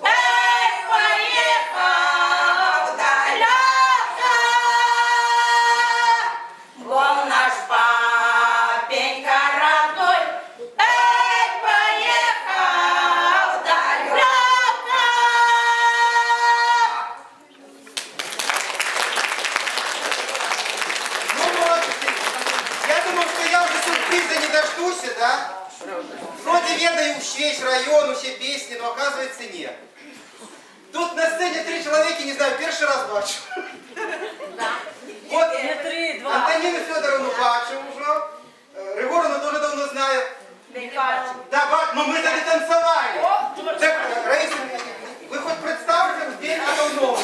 эй, поехал далеко. Вон наш папенька родной, эй, поехал далеко. Ну вот, я думал, что я уже сюрприза не дождусь, да? Вроде ведаю весь район, все песни, но оказывается нет. Тут на сцене 3 человека, не знаю, первый раз бачу. Вот Антонину Федоровну бачу уже, Григорівну тоже давно знаю. Да, но мы тогда танцевали. Так, Раиса, вы хоть представьте, где это новое?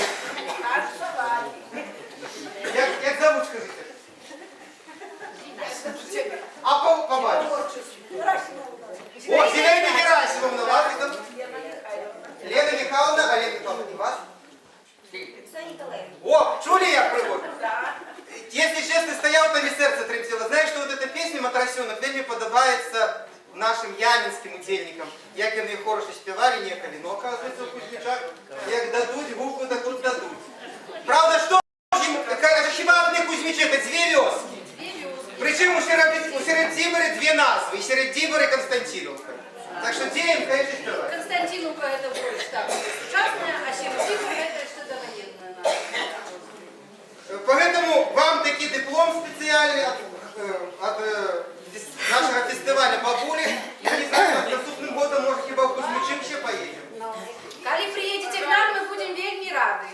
Як зовут, скажите? А по батюшке? О, Зинаида Герасимовна, вас это? Лена Михайловна, Олег Михайловна, и вас? О, чули я привод? Если честно, стоял, там и сердце трепетело. Знаешь, что вот эта песня «Матросенок» вельми подобается нашим яминским удельникам. Як вони хорошо співали, неколи, но оказывается, в Кузьмичах, як дадуть, губку дадут, дадут. Правда, что это хіба одни Кузьмичи, это 2 вёски. Причем у серед Дібери 2 назви, и серед Дібери Константиновка. Так что деем, конечно, спевать. Константиновка это больше так, ужасная, а Серафимовка это что-то военное. Поэтому вам такий диплом специальный от нашего фестиваля «Бабули». Я не знаю, наступным годом, может, хіба в Кузьмичи ще поедем. Коли приедете к нам, мы будем вельми рады.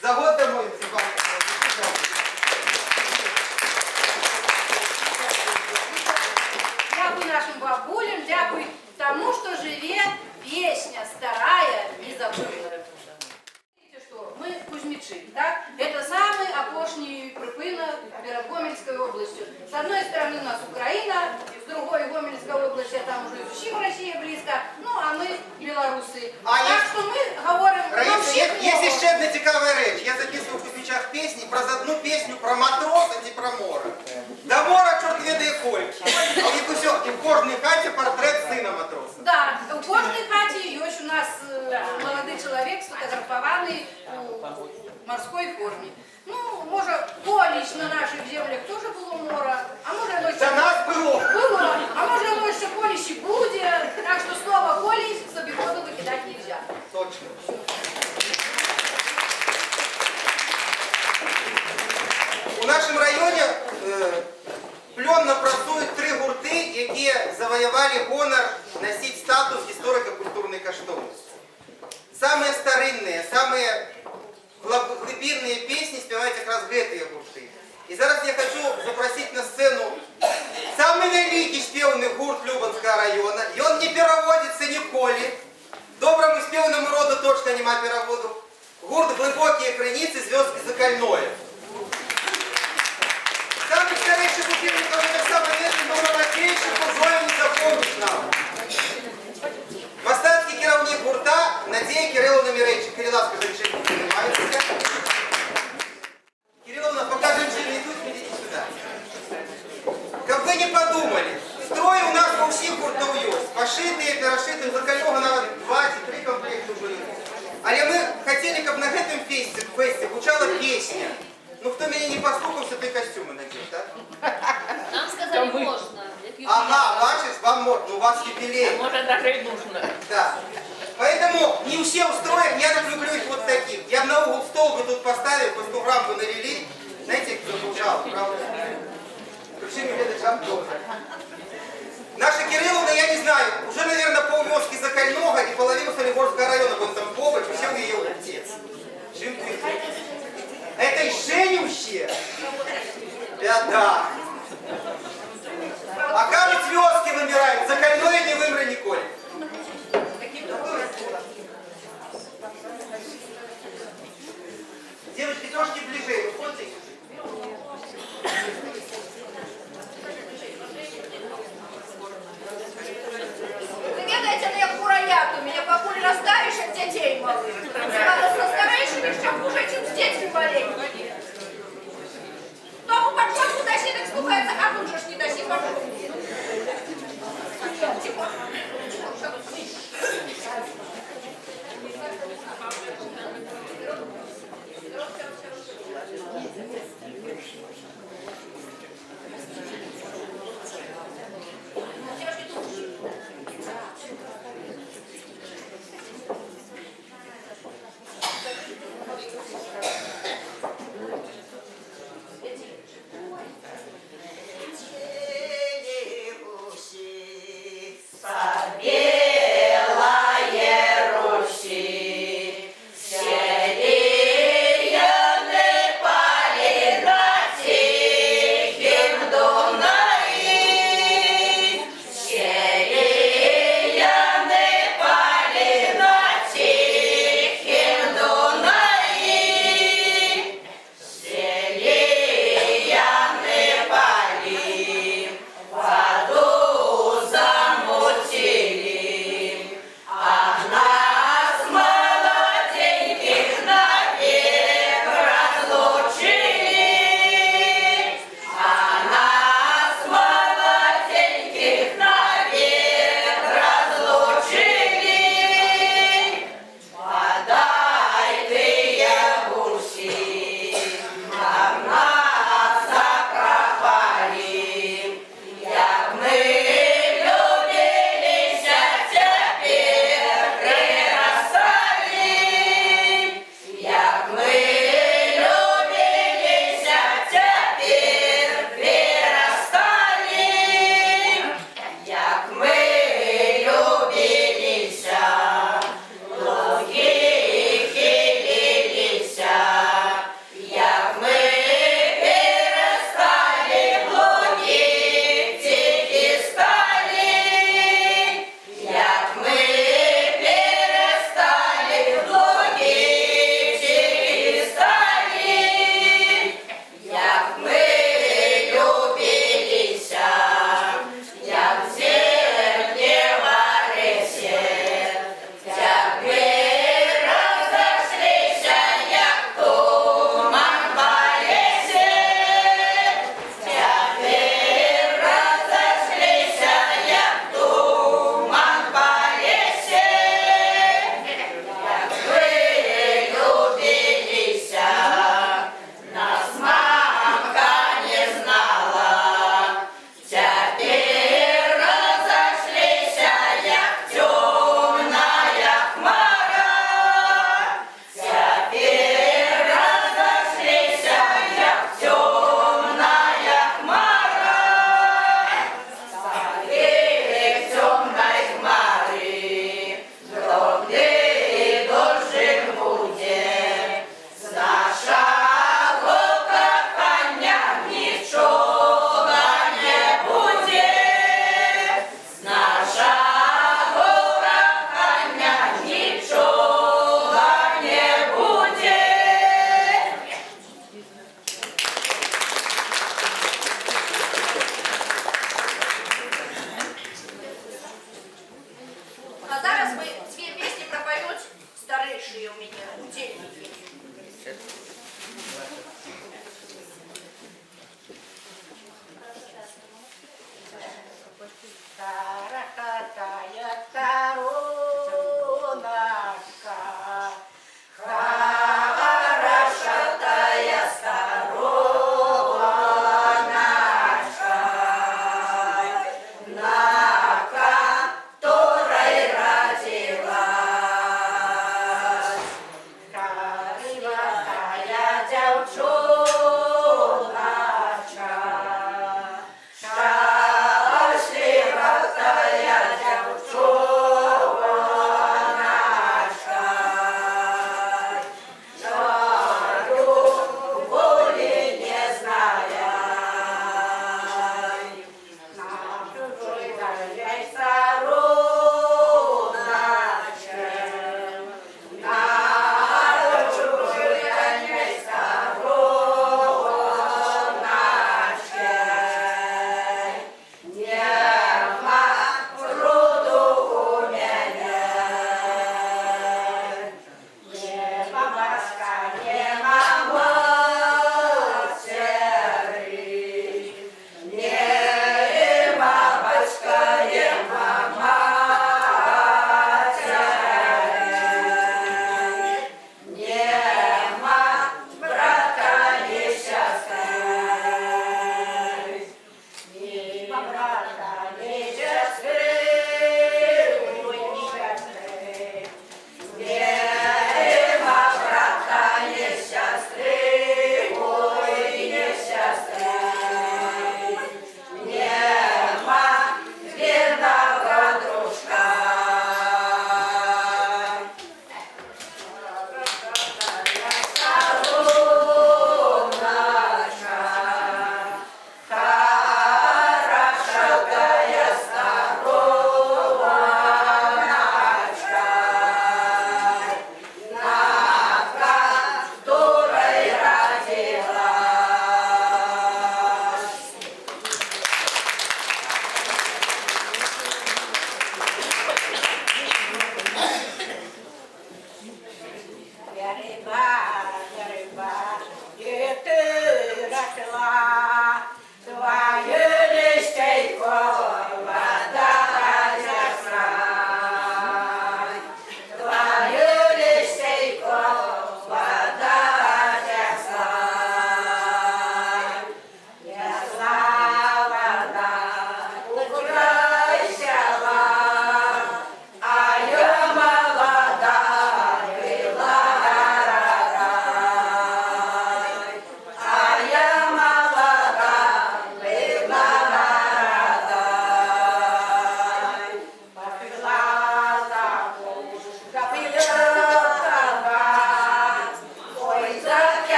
За год домой, вам. Дякую нашим бабулям, дякую тому, что живе песня старая и забытая. Видите, что мы Кузьмичи, так? Это самый опошний припынок перед Гомельской областью. С одной стороны у нас Украина, с другой Гомельская область, а там уже зовсім Россия близко, ну а мы белорусы. А так є- что мы говорим про Раїса, всіх є мовах. ще одна цікава річ. Я записував в Кузьмичах пісні про одну пісню про матроса і про мора. До мора чорт ведає кольки. А в кожній хаті портрет сина матроса. Да, у кожній хаті є у нас молодий чоловік сфотографований у морській формі. Ну, може, колись на наших землях теж було море, а може, воно За ще нас було. було, а може, воно ще колись і буде. Так що слово колись з обіходу викидати не можна. Точно. У нашому районі пльонно працюють 3 гурти, які завоювали гонор носити статус історико-культурної коштовності. Самые старинные, самые глибинные песни спевают как раз эти гурты. И зараз я хочу запросить на сцену самый великий спевный гурт Любанского района. И он не переводится ніколи. Доброму спевному роду точно нема переводу. Гурт «Глибокі криниці, зв'язки Закальное». Самый старейший будильник, это самый вечный, но молодейший, уже не запомнить нам. Мастацький керівник гурта Надія Кириловна Мирейчик. Кирилла, скажи, чем вы занимаетесь? Кирилловна, пока женщины идут, идите сюда. Как вы не подумали, строй у нас у всех гуртов есть. Пошитые, перешитые, закального на 2-3 комплекти уже. Але ми хотіли, щоб на этом фесте звучала песня. Ну, хто мене не послухався, той костюми надів, так? Нам сказали, можно. Ага, бачиш, вам можно, у вас юбилей. Может, даже и нужно. Да. Поэтому не все устроим, я люблю их вот таких. Я бы на угол стол бы тут поставил, по 100 грамм бы налили. Знаете, кто звучал, правда? Причем это джам тоже. Наша Кирилловна, я не знаю, уже, наверное, полвёски Закального и половину Солигорского района, вон там Побач, все ее отец. Это и женющие. Беда. А кажуть, вёски вымирают, Закальное не вымре ніколи. Девочки, трошки ближе, выходите. Ви ведаєте, не як кураят у мене, бабуль роздаєш від дітей малих. Правда, со старейшими ще хуже, чим з дітьми маленькими. Тому подходку тащи, так слухається, а тут же ж не тащи подходку.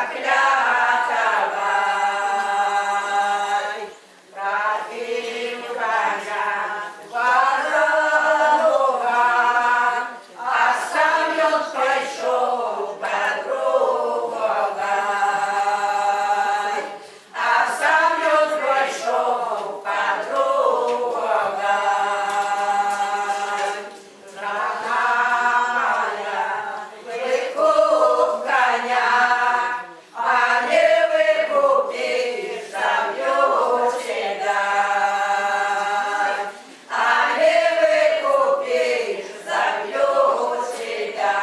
заклятовай. Правим коня подруга, а сам он пошел подруга. А сам он пошел подруга. Дорогая, выкуп коня, а не выкупишь, забьют тебя. А не выкупишь, забьют тебя.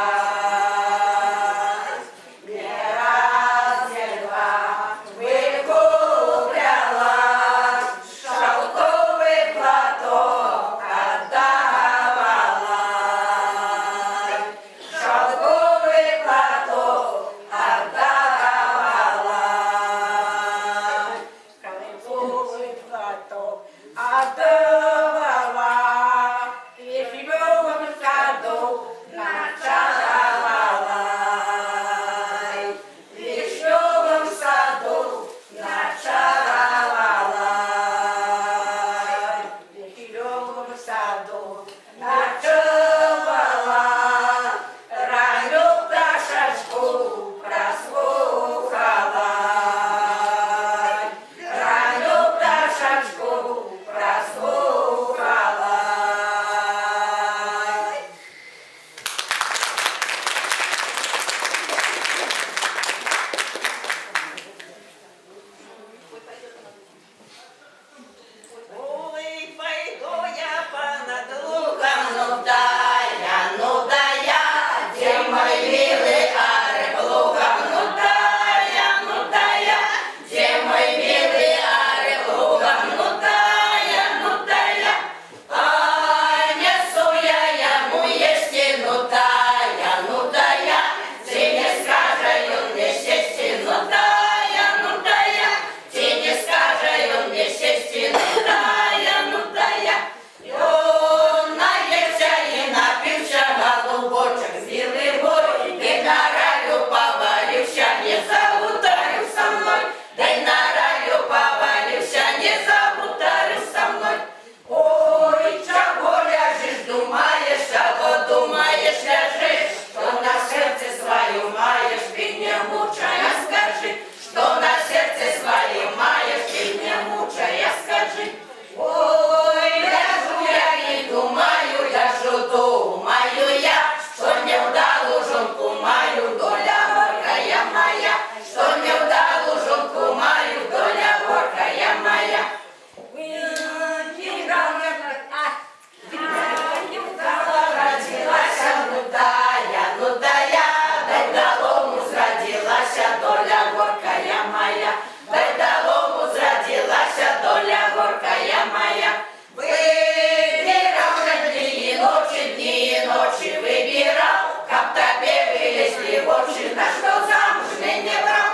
Не раз, не два выкупляла, шелковый платок отдавала. Шелковый платок отдавала. Шелковый платок отдавала. В вишневом саду ночевала. В вишневом саду ночевала. В вишневом саду ночевала. Ранню пташечку прослухала. Ранню пташечку прослухала. Ой, пойду я понад лугом, ну да я, где мой милый ареп лугом, ну да я, где мой милый ареп лугом, ну да я, а несу я ему есть, ну да я, ты не скажи он мне сесть, ну да я, ты не скажи он мне сесть, ну да я. И он наелся и напился, голубочек белый бой, и на раю повалился, не забутарил со мной, да и на раю повалился, не забутарил со мной. Ой, чего ляжешь, думаешь, чего думаешь, ляжешь, что на сердце своем маешь, ты не мучая, скажи, что на сердце своем маешь, ты не мучая, скажи. Ой, ляжу я и думаю, думаю я, что не вдалу жонку мою, доля горькая моя, что не вдалу жонку мою, доля горькая моя. Родилась, ну да я, дай долому зродилась, доля горькая моя, дай долому зродилась, доля горькая моя. Выбирал же дни и ночи выбирал, как тебе вылезли в очи, на что замуж не брал.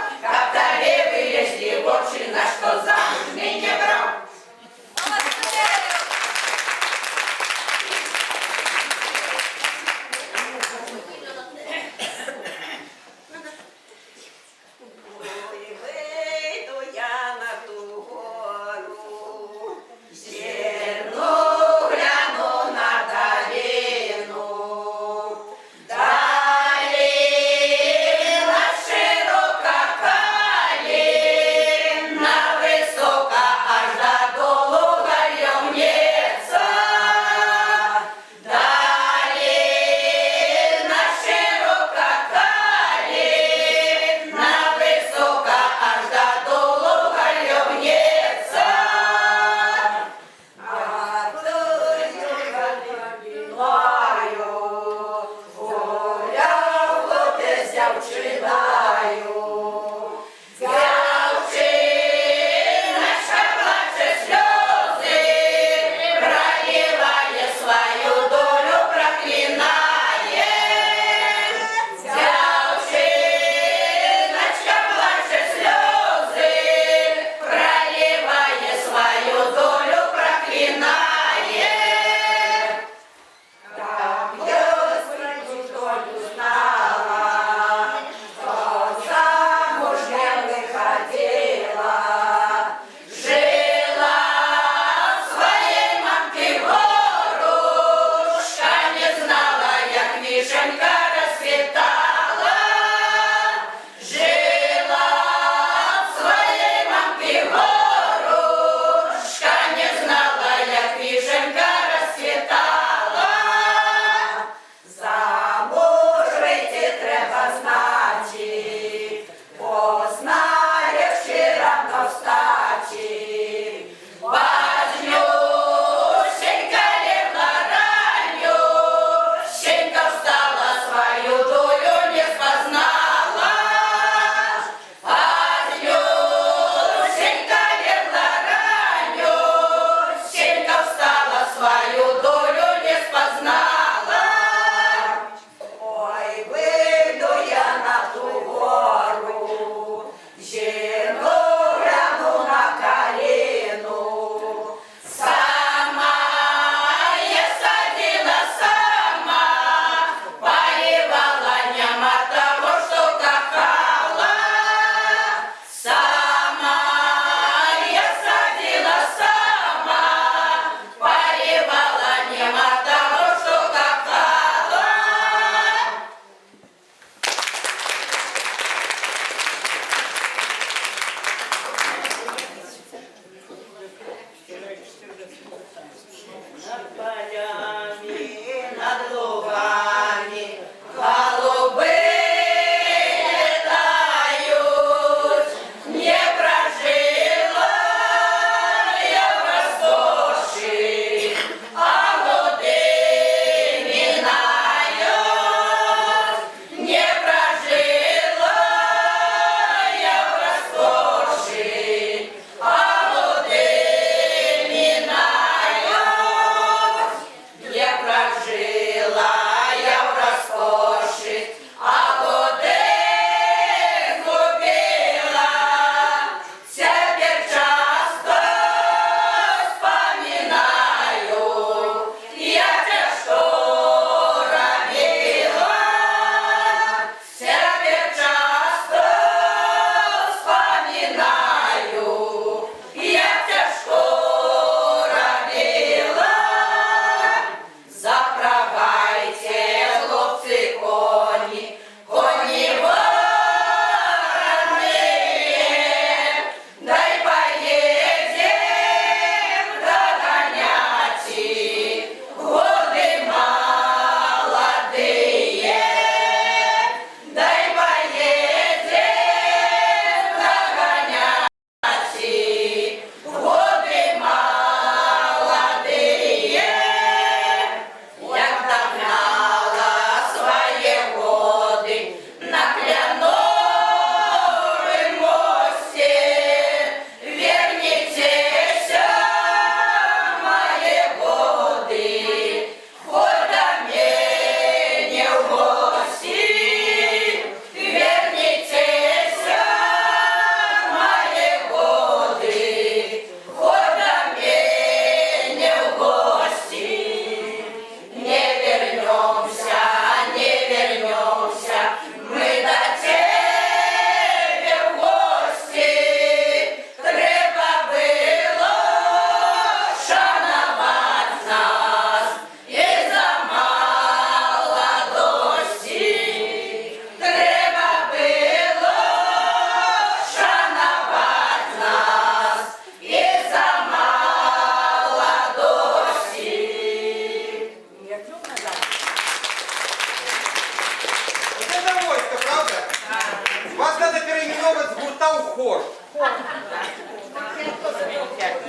хор.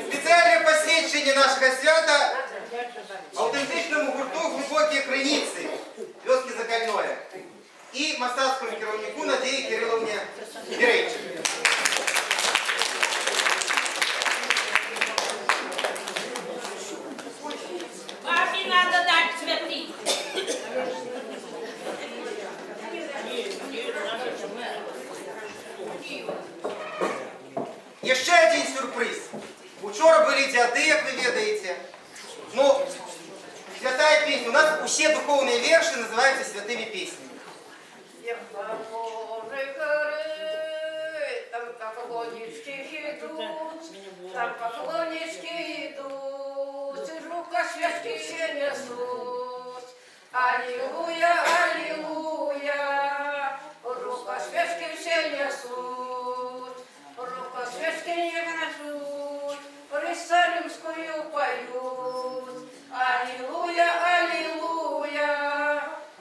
Спеціальне посвідчення нашого свята аутентичному гурту «Глибокі криниці» вёски Закальное і мастацькому керівнику Надії Кириловні Берейчик. Папе надо дать цветы. І ще один сюрприз. Учора були дяди, як ви ведаєте. Ну, святая песня. У нас усі духовні вірші називаються святими піснями. Там поклоннички идут, там поклоннички идут, и рука свечки все несут. Аллилуйя, аллилуйя, рука свечки все несут, рука свечки не несут, Иерусалимскую поют. Аллилуйя, аллилуйя,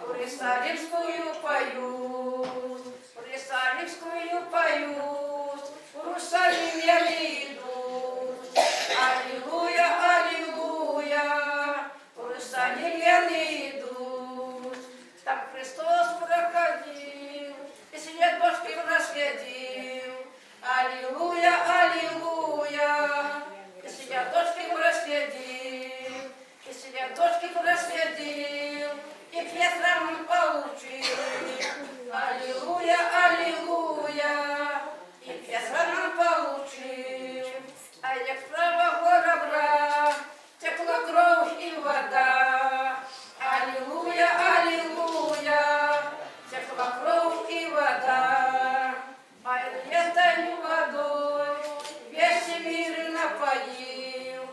Иерусалимскую поют, Иерусалимскую поют, в Иерусалим идут. Аллилуйя, аллилуйя, в Иерусалим идут. Там Христос проходил, и свет Божий расследил. Аллилуйя, аллилуйя, и свет Божий расследил, и свет Божий расследил, и Петра он получил. Аллилуйя, аллилуйя, и Петра он получил. А як правого ребра текла кровь и вода. Аллилуйя, аллилуйя, текла кровь и вода. А этой водой весь мир напоил.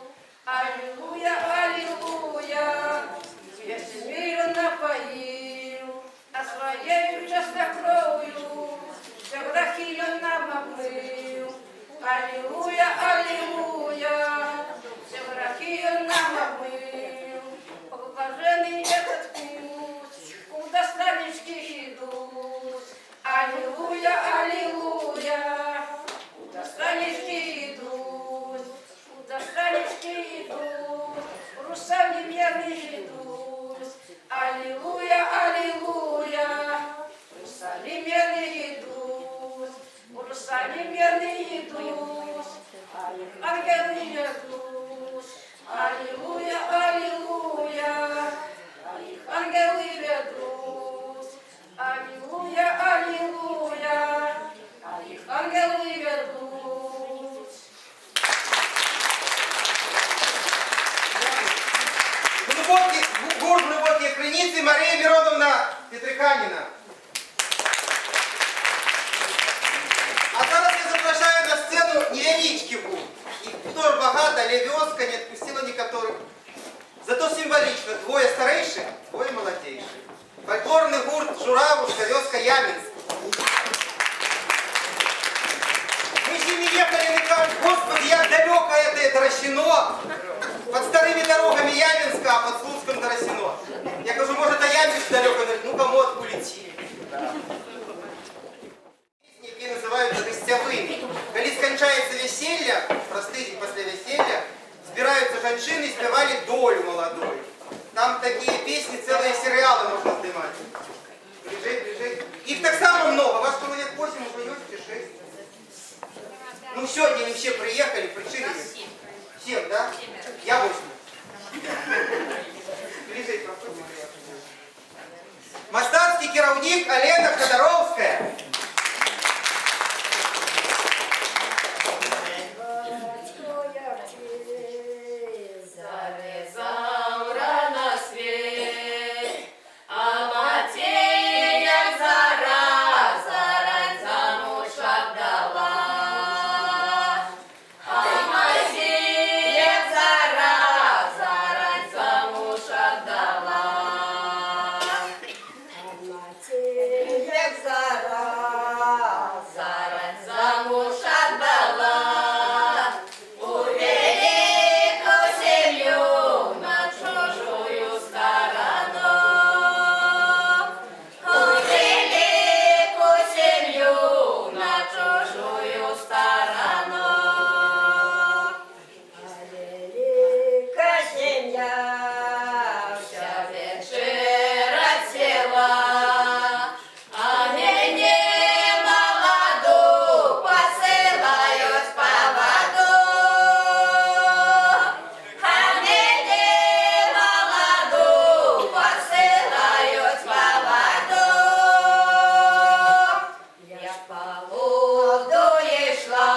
Аллилуйя, аллилуйя, весь мир напоил. А своей честнокровью все грехи он нам омыл. Аллилуйя, аллилуйя, все грехи он нам омыл. Блаженный этот путь, куда странички идут. Аллилуйя, аллилуйя, куда странички идут, куда странички идут, в Иерусалим идут. Аллилуйя, аллилуйя, в Иерусалим идут, в Иерусалим идут, а их ангелы ведут. Аллилуйя, аллилуйя, а их ангелы ведут. Аллилуйя, аллилуйя, а их ангелы ведут. Гурт «Глибокі криниці» Марія Мироновна Петриканіна. А зараз я запрошую на сцену невеличкий гурт. Их тоже багато, але вёска не отпустила некоторых. Зато символично. Двое старейших, двое молодейших. Фольклорный гурт «Журавушка», вёска Яминск. Мы с ними ехали, и кажут: Господи, як далеко это Рощино. Под старыми дорогами Яминска, а под Слуцком до Росино. Я говорю, может, а Яминск далеко? Он говорит, ну кому улети. Песни, які називаються гостєвими. Коли скончається весілля, простите, після весілля, збираються жінки і співали долю молодою. Там такі пісні, цілі серіали можна знімати. Лежить. Их так само много. Вас человек 8, уже есть 6. Ну сегодня они все приехали, пришли. 7, да? Я 8. Лежить, проходим. Мастацкий керівник Олена Ходоровская. Як зара старано. Велика сім'я вся вечера ціла, а мене молоду посилають по воду. А мене молоду посилають по воду. Я по луду йшла,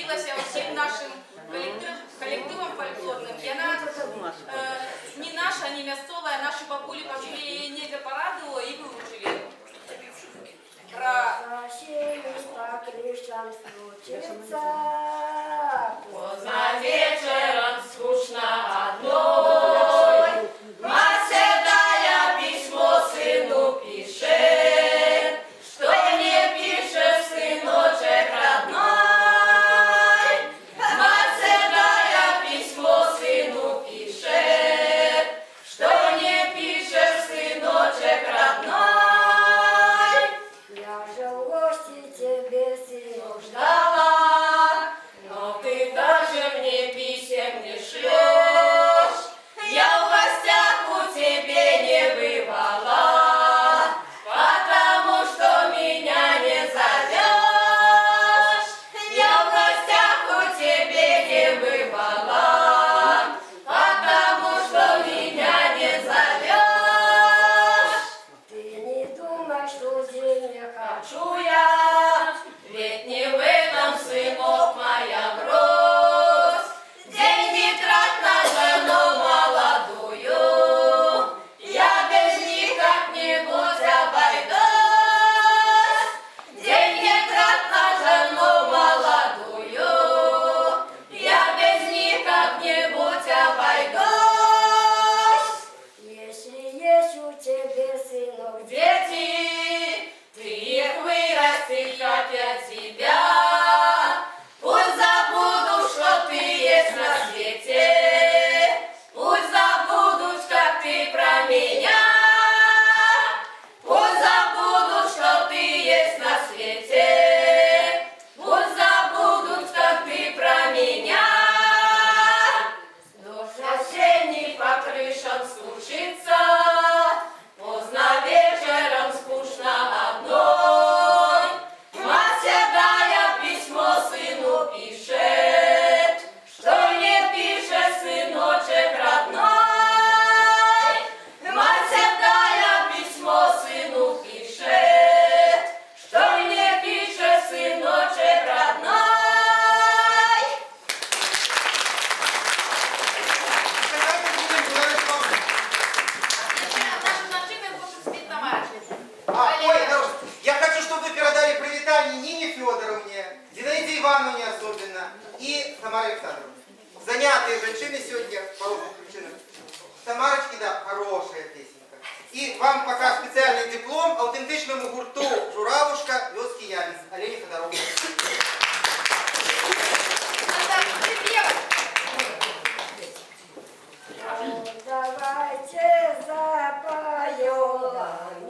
подзялілася ўсім нашым калектывам фальклорным. Яна не наша, не мясцовая, нашы бабулі пачулі яе недзе па радыо і вывучылі. Поздно вечером скучно одной, мать седая письмо сыну пишет, что не пишет сыночек родной. Мать седая письмо сыну пишет, что не пишет сыночек родной. Я же в гости тебе, сынок, ждала, но ты даже мне писем не шлешь. Я в гостях у тебя не бывала, потому что меня не зовешь. Я в гостях у тебя не бывала, потому что меня не зовешь. Ты не думай, что здесь не хочу я, ведь не в этом, сынок, моя гроз. Деньги трать на жену молодую, я без них как-нибудь обойдусь. Деньги трать на жену молодую, я без них как-нибудь обойдусь. Если есть у тебя, сынок, дети, ты их вырасти хотят себя. Пусть забудут, что ты есть на свете, пусть забудут, как ты про меня. Пусть забудут, что ты есть на свете, пусть забудут, как ты про меня. Дождь осенний по крышам стучится, поздно вечером скучно одной. Мать седая письмо сыну пишет, что не пишет сыночек родной. Мать седая письмо сыну пишет, что не пишет сыночек родной. Давайте будем говорить вам. Нашу навчити хочу спіти Тамара. Ой, ну, я хочу, чтобы вы передали привитание Нине Федоровне, Зинаиде Ивановне особенно и Тамаре Александровне. Занятые женщины сегодня по разным причинам. Тамарочки, да, хорошая песенка. И вам пока специальный диплом аутентичному гурту «Журавушка» Вёски Ямец Олени Федоровны. Давайте запоем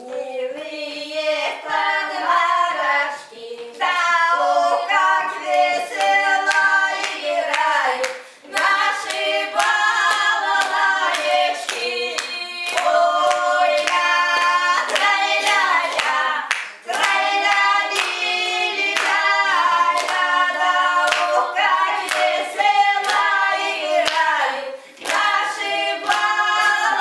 милые подмарочки, да о, как весело играют наши балалаечки. Ой, ля, трай-ля-ля, трай-ля-ли-ли-ля, да о, как весело играют наши балалаечки.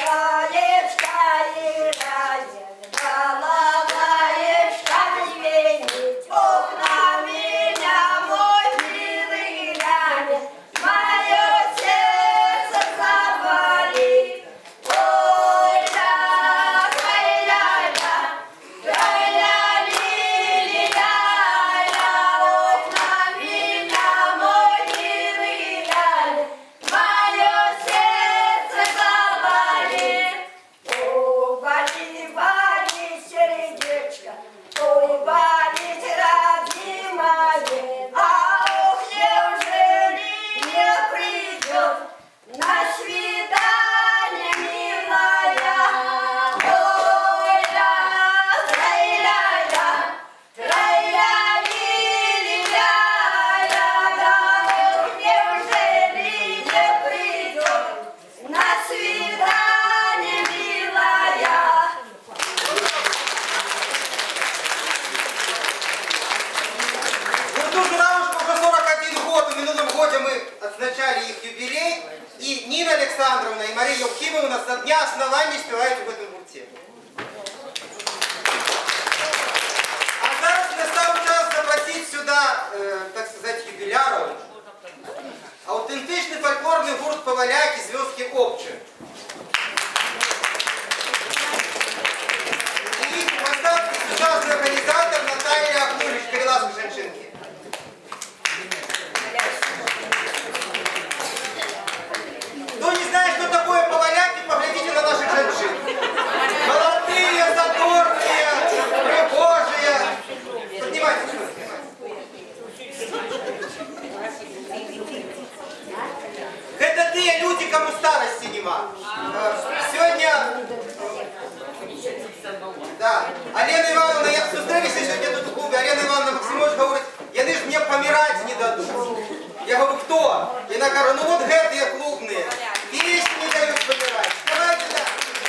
Балалаечка играет, балалаечка звенит. Ох, на меня, мой милый, глянет, мое сердце заболит. Ой, ля, трай-ля-ля, трай-ля-ли-ли-ля, ох, на меня, мой милый, глянет, мое сердце заболит. О, болит, болит сердечко, ой, болит, родимое, а ох, неужели не придет на свидание, милая? Ой, ля, трай-ля-ля, трай-ля-ли-ли-ля, да ох, неужели не придет на свидание, милая? Гурту «Журавушка» уже 41 год. В минулом году мы отмечали их юбилей. И Нина Александровна и Мария Елхимовна у нас со дня основания спевают в этом гурте. А зараз настав так сказать, юбиляров, аутентичный фольклорный гурт «Поваляки» з вёски Обчи. И мастацкий сучасный организатор Наталья Акулич, Кареласка Шеншинки. Кто не знает, что такое поваляки, поглядите на наших женщин. Молодые, задорные, пригожие. Поднимайтесь, снимайте. Это те люди, кому старости нема. Сегодня... Да. Алена Ивановна, я зустрілися сьогодні тут у клубі. Алена Ивановна Максимович говорить, яны ж мне помирать не дадут. Я говорю, кто? И она говорит, ну вот гэтые клубные. Песни не дают помирать. Давайте, да.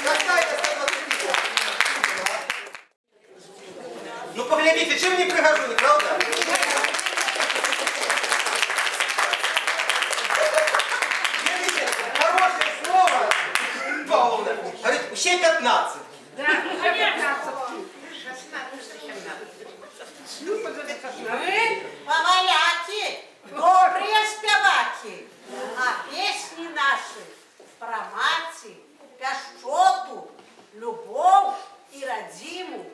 Доставайте 120 000. Ну поглядите, чем не прихожу, не правда? Видите, хорошее слово. Павловна. Говорит, ще 15. Ми поваляки, добрі співаки, а пісні наші про маці, пяшчоту, любов і радзіму,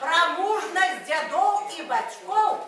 про мужність дядов і батьков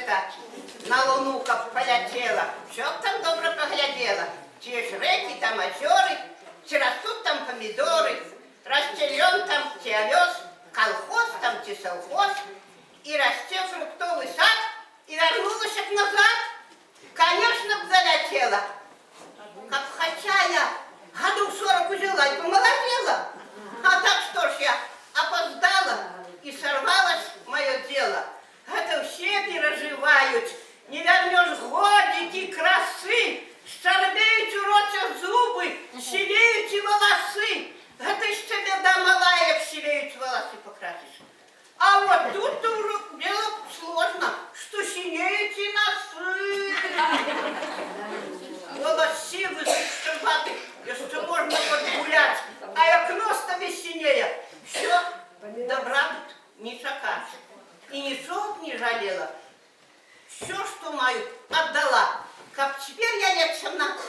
летать. На луну как полетела, все там добро поглядела. Те ж реки, там озеры, те растут там помидоры, расстелен там те овес, колхоз там те совхоз, и растет фруктовый сад, и вернулась как назад. Конечно, б залетела. Как хотя я году 40 ужила и помолодела. А так что ж я опоздала и сорвалось мое дело. Это все переживают. Не вернешь годики красы, щербеют уродцы зубы, сивеют и волосы. Это ж тебе беда малая, як сивеют волосы покрасишь. А вот тут-то уже дело сложно, что синеют и носы. Волосы высушеваты, если можно подгулять, а як нос тебе синее. Все, добра тут не чакать. И ничего не жалела. Все, что мою, отдала. Как теперь я лет 17,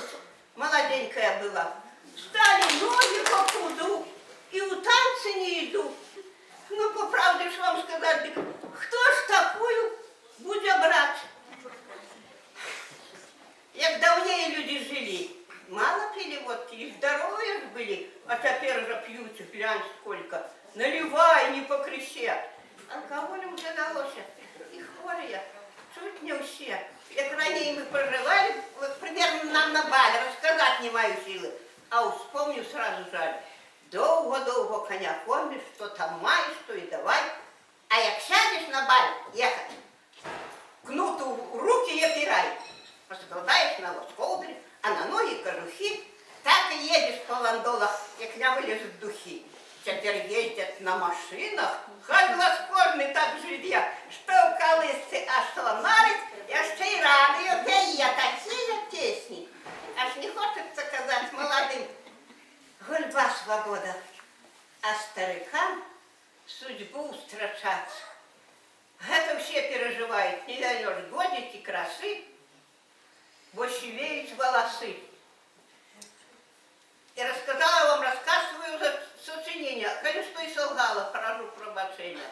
молоденькая была. Стали ноги по пуду, и у танца не иду. Ну, по правде ж вам сказать, кто ж такую будет брать? Як давнее люди жили, мало пили водки, и здоровые ж были, а теперь же пьют, глянь сколько. Наливай, не покричат. Алкоголем задалось, и хворые, чуть не все. Як ранее мы проживали, вот примерно нам на бале, рассказать не маю силы. А уж вспомню сразу жаль. Довго-довго коня кормишь, что там маешь, что и давай. А як сядешь на баль ехать, кнуту в руки и опирай. Поскладаешь на лосколдри, а на ноги кожухи. Так и едешь по ландолах, як не вылезут духи. Теперь ездят на машинах, хоть лоскорный так живе, что в колысце аж сломарить, я ще й радую пея такие песни. Аж не хочется казать молодым, гульба свобода, а старикам судьбу страшаться. Это все переживают, не вернешь годики красы, бо сивеют волосы. И рассказала вам рассказ свою за сочинение. Конечно, и солгала, прошу пробачения.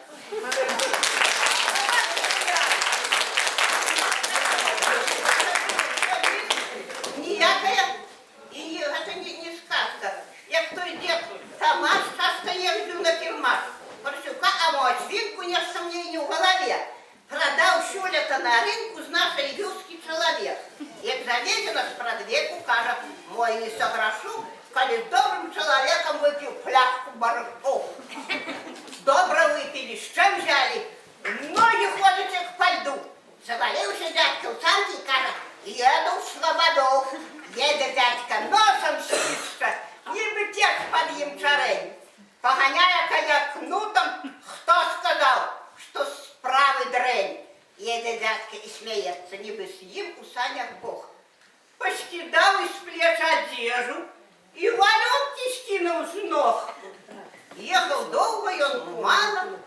Ніякая, і это не сказка. Як той дед Тамаш часто ездил на кермаш. Парсюка, а мочвинку, нет сомнений в голове. Продал щулята на рынку с нашей юрский человек. Як заведет нас продвеку, кажет, мой не сограшу, коли с добрым человеком выпил пляшку барышков. Добро выпили, с чем взяли? Ноги ходят к льду. Завалился дядька в санки и кажет, еду в Слободов. Едет дядька носом свища, ніби теж под ямчарей. Погоняя коня кнутом, кто сказал, что справа дрень? Едет дядька и смеется, ніби съим у санях Бог. Поскидал из плеч одежду и валёнки скинул с ног. Ехал долго и он мало,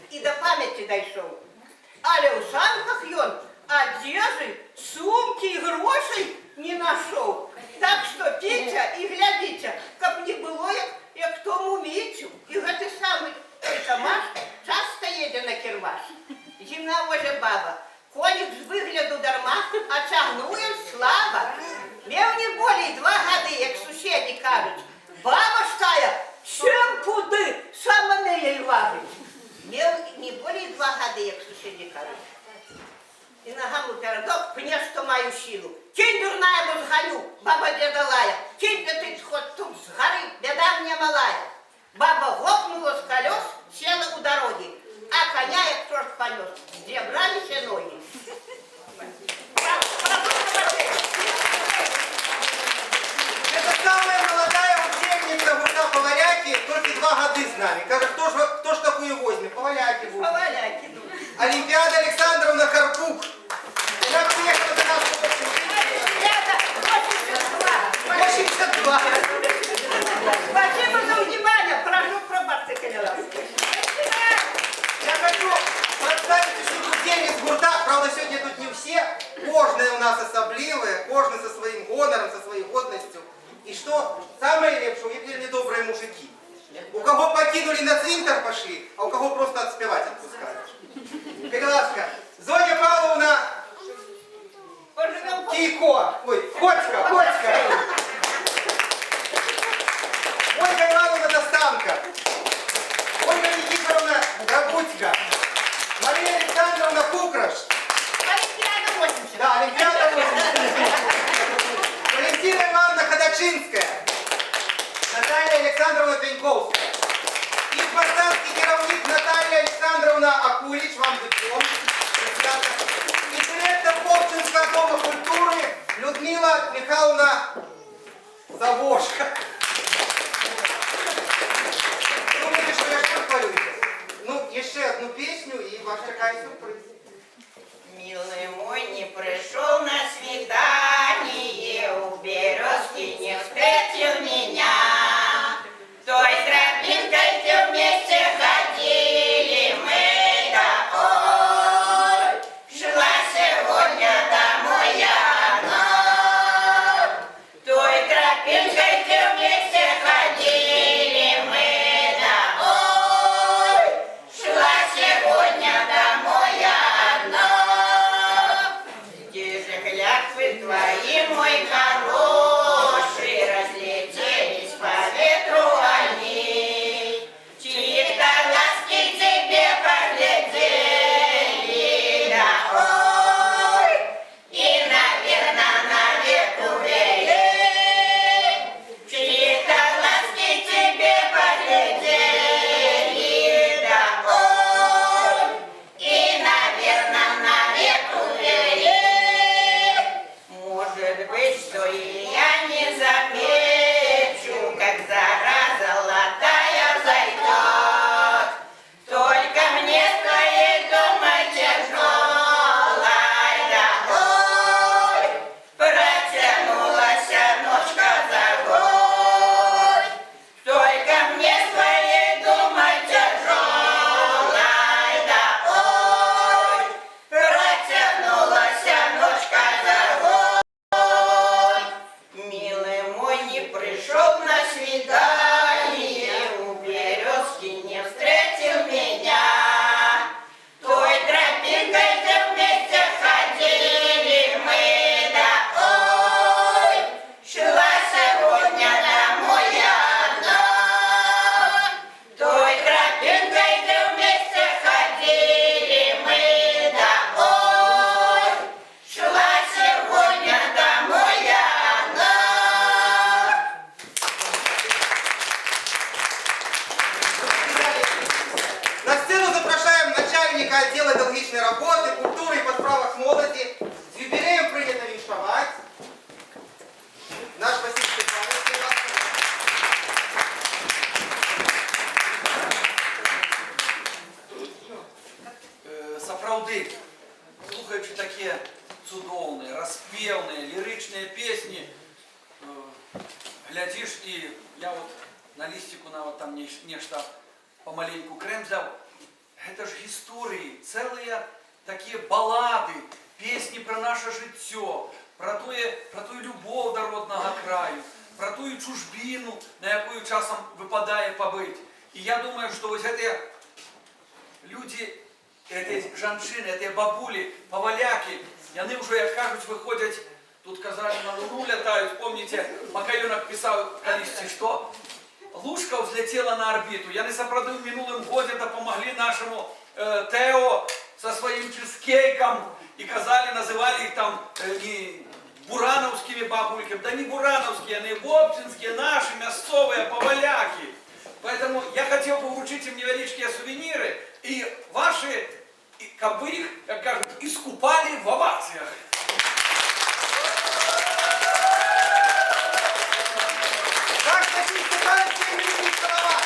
и до памяти дошел. Але у санках он одежды, сумки и грошей не нашел. Так что пейте и глядите, как не было, як тому Митю. И гэты самый Тамаш часто едет на кермаш. Зимна уже баба. Коник з выгляду дарма, а тягнув слабо. Мев не более 2 года, як сусіди кажуть. Баба ж тая, чим куди, сама неї важить. Мев не более 2 года, як сусіди кажуть. И ногам передок, пне, что мою силу. Кинь, дурная, бо сгорю, баба деда лая. Кинь, да ты хоть тут сгори, беда мне малая. Баба гопнула с колес, села у дороги. А коня я тоже понес, где брали все ноги. Это самая молодая учебница гурта Поваляки, только 2 года с нами. Кажет, кто ж такую возьмет? Поваляки будут. Поваляки, ну. Олимпиада Александровна Карпук. Она приехала до нас в 82. Спасибо за внимание. Прошу пробачьте, Калиловский. Я хочу представить еще гуртельниц гурта. Правда, сегодня тут не все. Кожные у нас особливые, кожный со своим гонором, со своей годностью. И что самое лепшее, уехали добрые мужики. У кого покинули на цвинтар пошли, а у кого просто отспевать отпускают. Калиловска, Зоня Павловна Ілько. Ой, Коцька. Ольга Івановна Достанка. Ольга Никифоровна Грабуцька. Мария Александровна Кукраш. Олимпиада 80. Да, Олимпиада 80. Валентина Ивановна Ходачинская. Наталья Александровна Пеньковская. И спартанский керовник Наталья Александровна Акулич, вам диплом. И директор Попчинского дома культуры Людмила Михайловна Завошка. Думаете, что я что хвалюсь? Ну, еще одну песню, и вас чекает сюрприз. Милый мой не пришел на свидание, у березки не встретил меня. Той тропинкой где вместе ходили мы, да ой, шла сегодня домой я одна. Той тропинкой где вместе ходили мы, да ой, шла сегодня домой я одна. Где же клятвы твои, мой хороший, разлетелись по ветру они, чьи-то глазки тебе поглядели, да ой, и, наверно, навек увели, чьи-то глазки тебе поглядели, да ой, и, наверно, навек увели. Может быть, что и я не замечу, как зара золотая взойдет. Только мне с твоей думой тяжелой, да ой, протянулась ночка за год. Только мне с твоей думой тяжелой, да ой, протянулась ночка за год. Милый мой не пришел на свидание, у березки не встретил меня. Той тропинкой, где вместе ходили мы, да ой, шла сегодня домой я одна. Той тропинкой, где вместе ходили мы, да ой, шла сегодня домой я одна. На сцену запрошаем начальника отдела экологичной работы, культуры и подправок молоди. С юбилеем принято віншувати. Наш Василий Степанович. будь ласка. Сапраўды, слухаючи такі цудоўныя, распеўныя, лірычныя песні, глядзіш і я вот на лістику нават там нешта помаленьку крэмзляў. Гэта ж гісторыі, цэлыя такія балады, песні пра наша жыццё, пра тую любоў да роднага краю, пра тую чужбіну, на якую часам выпадае пабыць. І я думаю, што вось гэтыя людзі, гэтыя жанчыны, гэтыя бабулі, павалякі, яны ўжо, як кажуць, выходзяць, тут казалі, на луну лятаюць, помніце, Макаёнак пісаў калісьці, што Лужка взлетела на орбиту. Яны сапраўды ў мінулым годзе дапамаглі нашаму Тео со сваім чизкейкам і казалі, называлі іх там не буранаўскімі бабулькамі, да не буранаўскія, яны бобчынскія, наши мясцовыя павалякі. Поэтому я хотел бы вручить им невеличкие сувениры и ваши, как бы их, как кажут, искупали в овациях. Как такие студенты имени слова?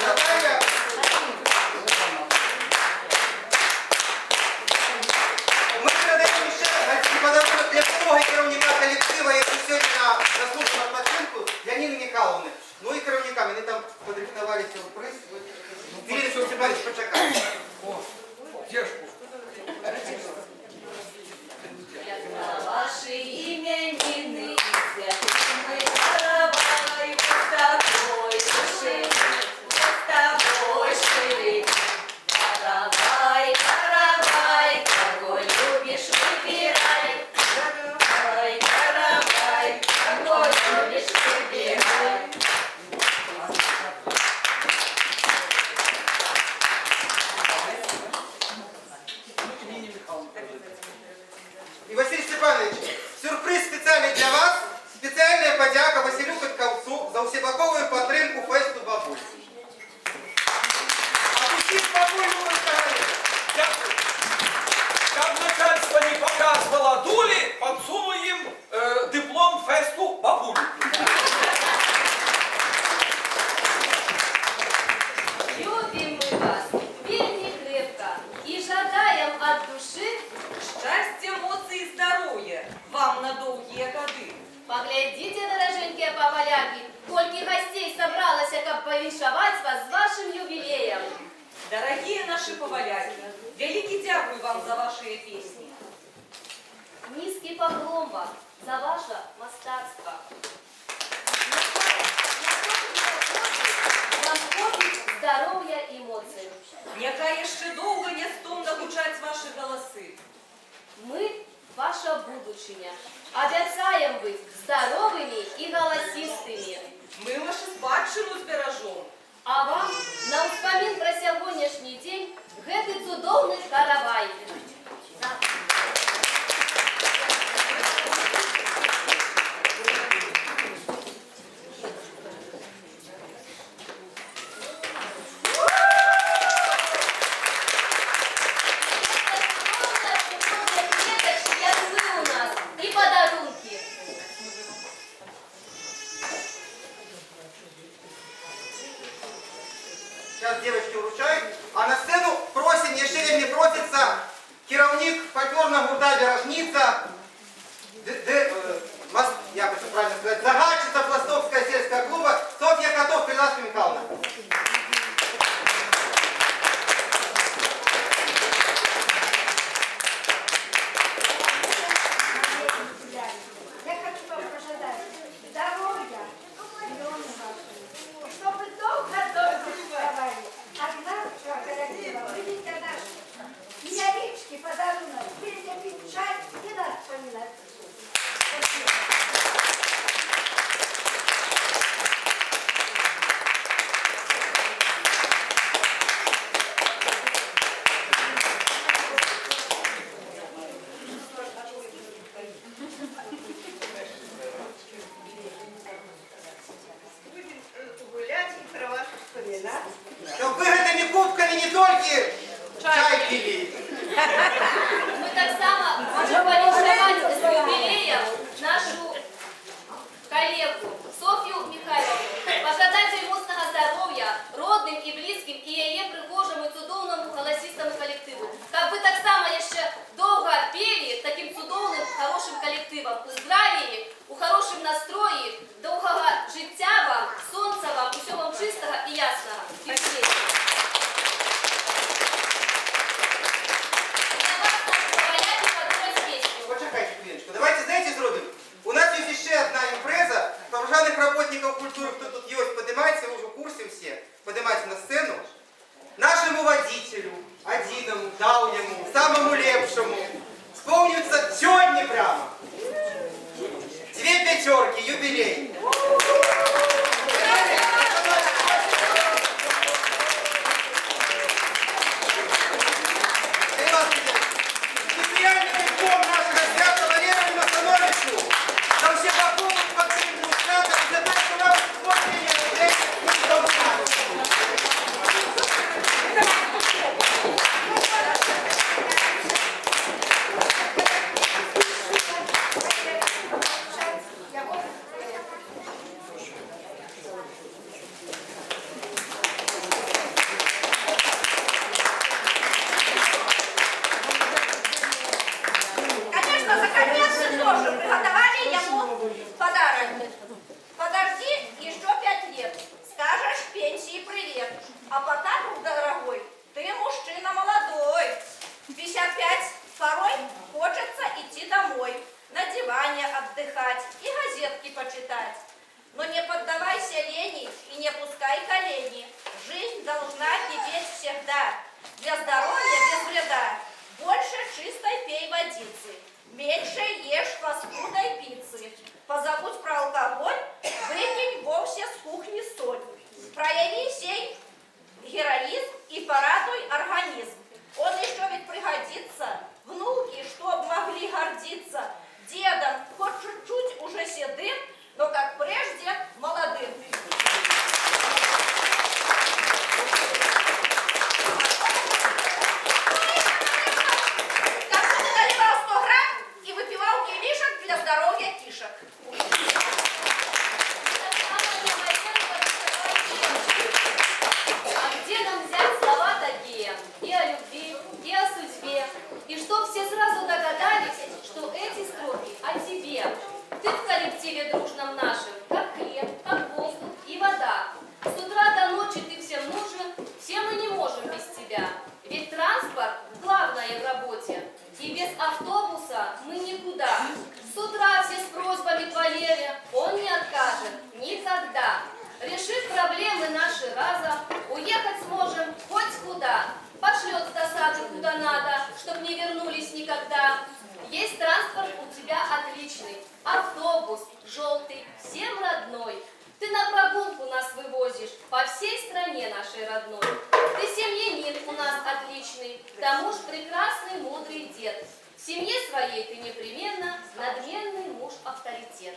Наталья, мы передаем еще гостинный подарунок для всього керівника колектива, який сьогодні на заслуженому відпочинку, для Ніни Михайловни. Ну і керівникам, вони там підрихтували сюрприз. Вірили, що Степанович почекає. О, Дякую, Любочка Галина. Дякую. Как начальство не показывало дули, подсуну им диплом фесту бабули. Любим мы вас, вельми крепко, и жадаем от души. Щастя, моці і здоров'я вам на довгі годи. Поглядите, дороженькие поваляки, сколько гостей собралось, как повіншовать вас с вашим юбилеем. Дорогі наші поваляки, великий дякую вам за ваші пісні. Низкий поклон вам за ваше мастарство. Вам хватит здоров'я і моці. Нехай ще довго не стомно гучать ваші голоси. Мы ваша будущее. Обещаем быть здоровыми и голосистыми. Ми вашу спадщину збережемо. А вам на успомин про сьогоднішній день гэты цудоўны каравай. И подарунки. Сейчас девочки вручают, а на сцену просим, еще вельми просится керівник фольклорного гурта «Бережниця», як це правильно сказати, загадчиця Пластовського сільського клубу Софья Котов, Крилашка Михайловна. Я хочу вам пожелать здоровья, миллионы ваших, чтобы долго-долго вставали. От нашего коллектива будете наш неолитский подарунок, будете пить чай и нас вспоминать. Спасибо. Гулять і про ваші вспоминати. Щоб ви гэтими кубками не тільки чай пили. Мы так само можем повіншувати з юбилеем нашу коллегу Софью Михайловну, пожадать їй моцного здоров'я, родним і близьким, і її пригожому і цудовному голосистому колективу. Как ви так само ще довго пели таким цудовним, хорошим колективом. У здравії, у хорошому настрої, довгого життя вам, сонця вам, усього вам чистого і ясного. Спасибо. Почекайте хвилиночку. Давайте, знаете, зробимо? У нас есть еще одна импреза. Поважаних работников культуры, кто тут есть, поднимайте, вы уже в курсе все. Поднимайте на сцену. Нашему водителю, одиному, давнему, самому лепшему, вспомнится сегодня прямо. 2 пятерки, юбилей. Специальный диплом нашего свята Валерию Масановичу за все покупки по центру свята и за то, что нам исполнили Конечно, наконец тоже приготовили ему подарок. Подожди еще 5 лет, скажешь пенсии привет. А пока, друг дорогой, ты мужчина молодой. 55 порой хочется идти домой, на диване отдыхать и газетки почитать. Но не поддавайся лени и не пускай колени. Жизнь должна кипеть всегда. Для здоровья без вреда. Больше чистой пей водицы. Меньше ешь фастфуда и пиццы. Позабудь про алкоголь, выкинь вовсе с кухни соль. Прояви сей героизм и порадуй организм. Он еще ведь пригодится. Внуки, чтоб могли гордиться. Дедом, хоть чуть-чуть уже седым, но как прежде молодым. куда-то, куда надо, чтоб не вернулись никогда. Есть транспорт у тебя отличный, автобус желтый, всем родной. Ты на прогулку нас вывозишь по всей стране нашей родной. Ты семьянин у нас отличный, к тому ж прекрасный мудрый дед. В семье своей ты непременно надменный муж-авторитет.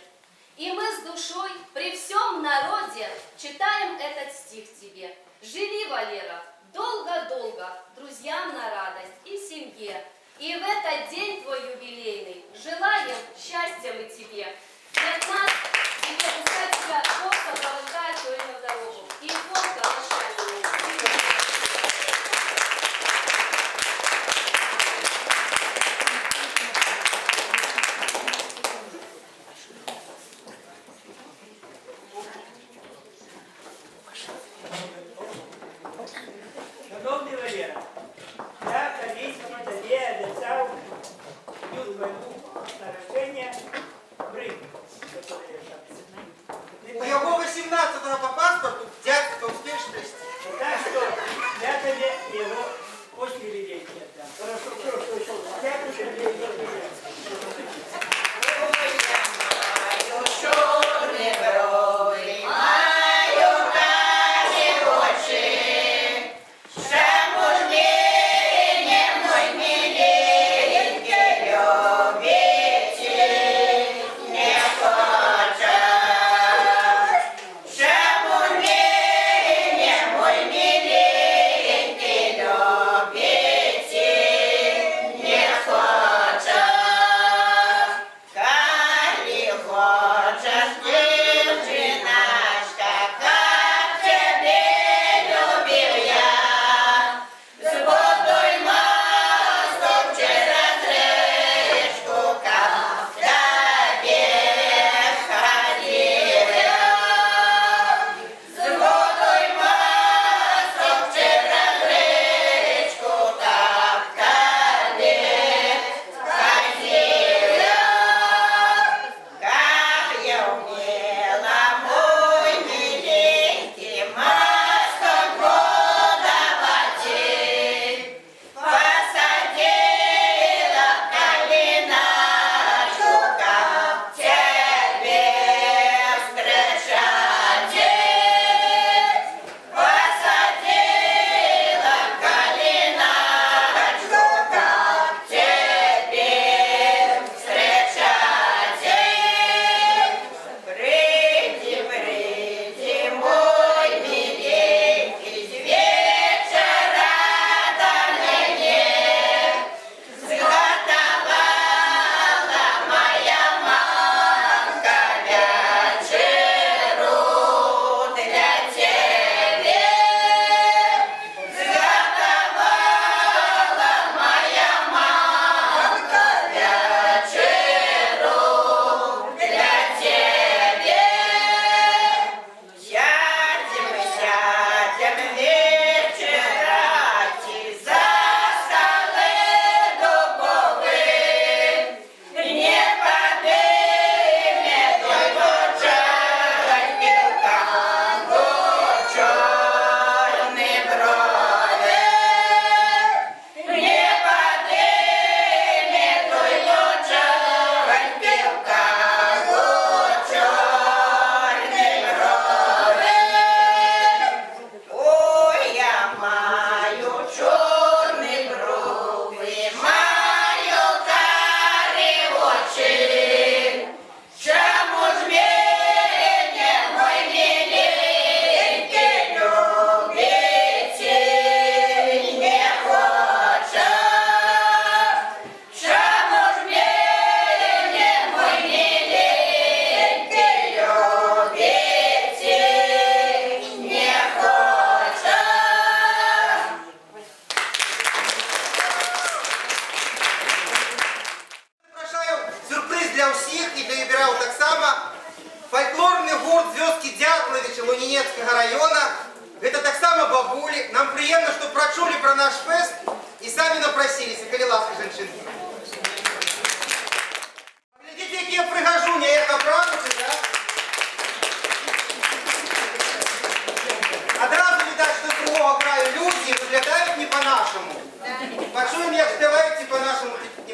И мы с душой при всем народе читаем этот стих тебе. Живи, Валера, долго-долго, друзьям на радость и семье. И в этот день твой юбилейный желаем счастья мы тебе. От нас тебе пускай тебя Бог сопровождает все время в дорогу. И фотка на счастье. Шановні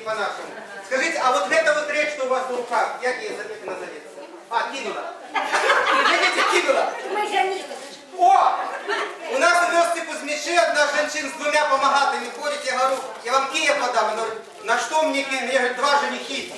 по-нашему. Скажите, а вот эта вот речь, что у вас на руках, как ее назовется? А, кинула. Видите, кинула. Мы женились. О! У нас у вёсці Кузьмичі одна женщина с двумя помогатыми ходит, я говорю, я вам Кия подам. Она говорит, на что мне Кия? Мне говорит, 2 женихи.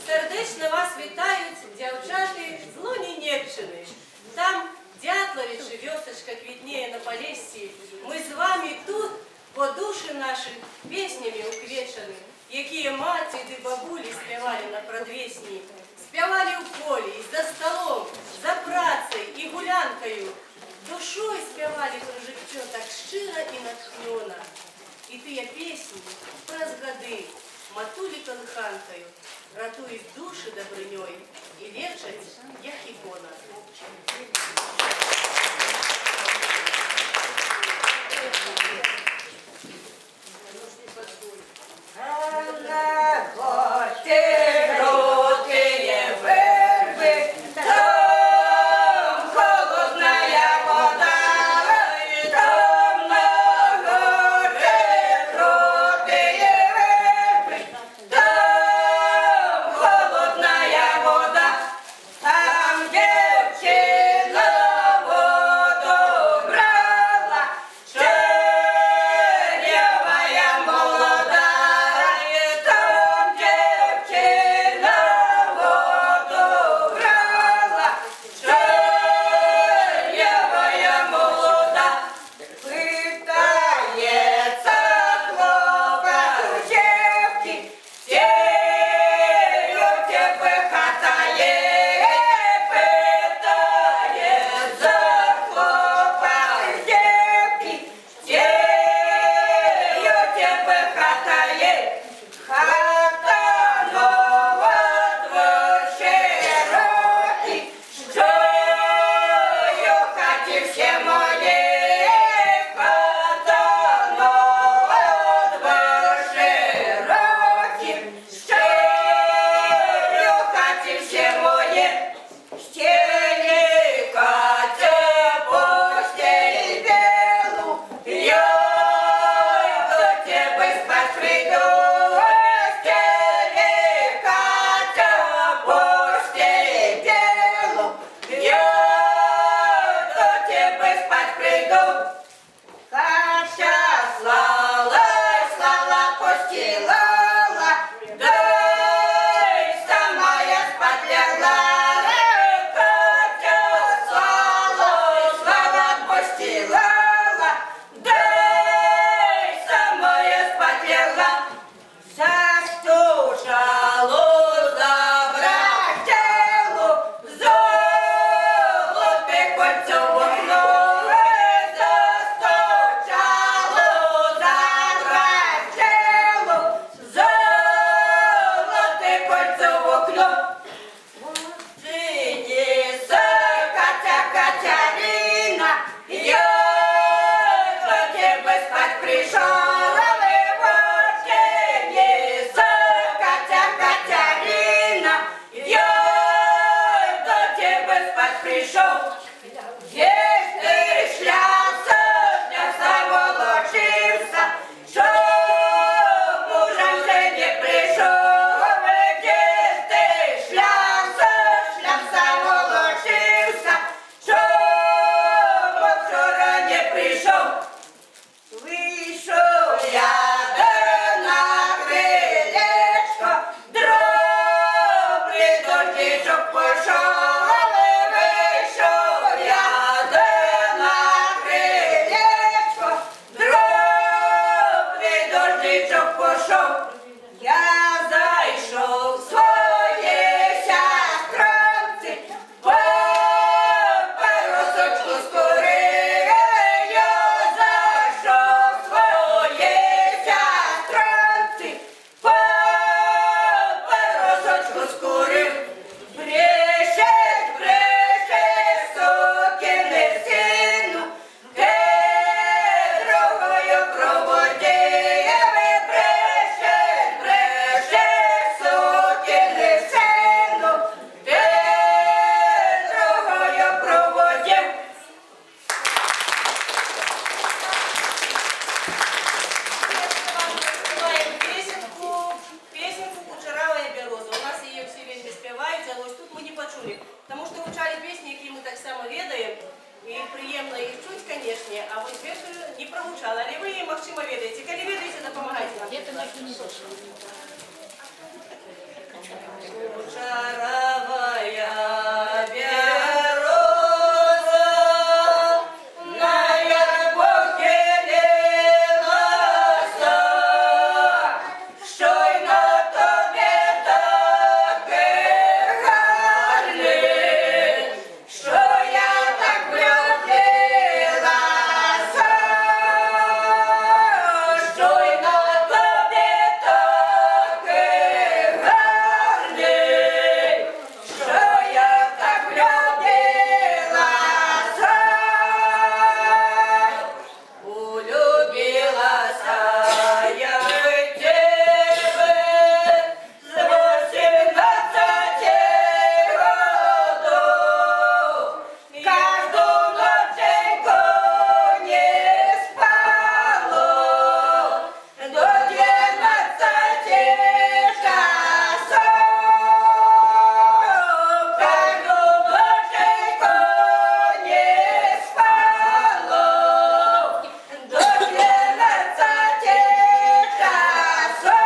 Сердечно вас вітають дівчати з Лунінеччини. Там Дятловичі, вёсочка квітніє на Полессі. Ми з вами тут, по душі наші, піснями уквечені, які маті й бабулі співали на продвесні. Співали у полі, і за столом, за працею і гулянкою. Душою співали про життя так щиро і натхненно. І тыя песні праз гады матулі калыханкаю, ратуюць душы дабрынёй і лечаць, як ікона. прыемна іх чуць, канешне, а вось гэтую не прагучала. Але вы, магчыма, ведаеце. Калі ведаеце, дапамагайце нам. Кучаравая бероза на ярмарке лилася, що й на тобі таке гарне, що я так влюбилася, що й на тобі таке гарне, що я так влюбилася, улюбилася я в тебе з 18 годов. Каждую ноченьку не спала до 12 часов. Каждую ноченьку не спала до 12 часов.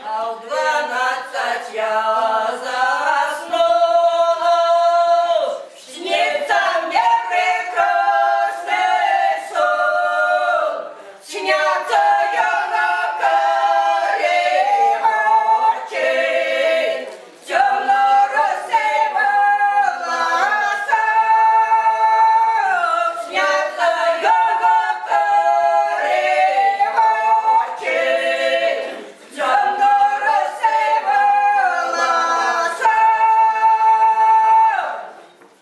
А в 12 я заснула, снится мне прекрасный сон, снятся ярко-карие очи, темно-русые волоса, снятся ярко-карие очи, темно-русые волоса.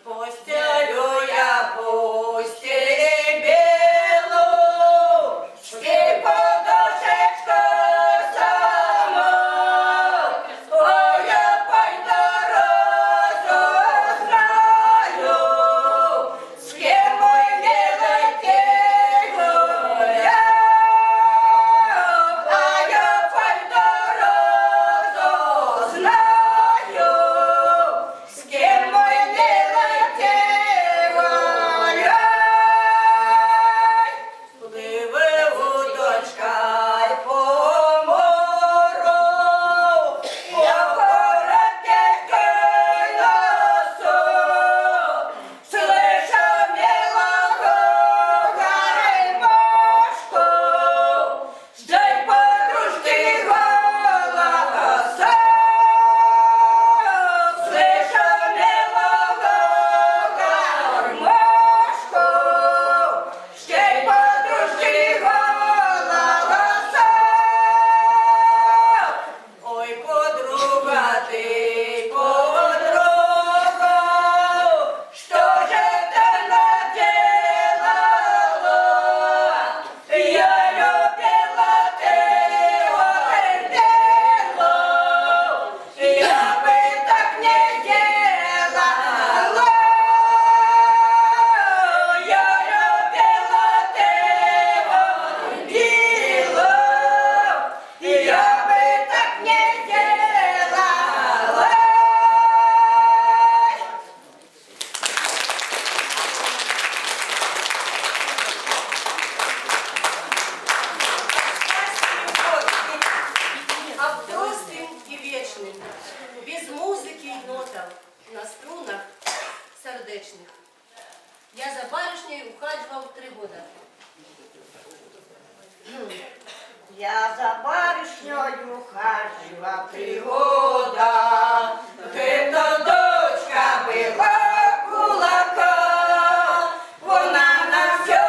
Постелю я постель белую, и подушечку сама. Ой, я пойду разузнаю, с кем мой милый ты гулял. А я пойду разузнаю, с кем мой милый ты гулял. Пливе удочка й по мору, я в коротенький носу, слышу милого гармошку, ждай подружки голоса. Слышу милого гармошку, ждай подружки голоса. Ой, подруга ты, подруга, что же ты наделала? Я любила ты отдела, я бы так не делала. Я любила ты отдела, я бы так не делала. Обдростым и вечным, без музыки и нотов, на струнах сердечных. Я за барышней ухаживал 3 года. Я за барышней ухаживал 3 года. Это дочка была кулака. Вона на все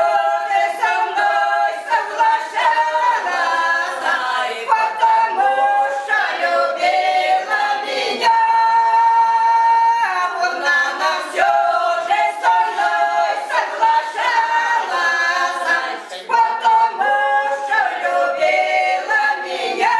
со мной соглашалась, потому что любила меня. Вона на все со мной соглашалась, потому что любила меня.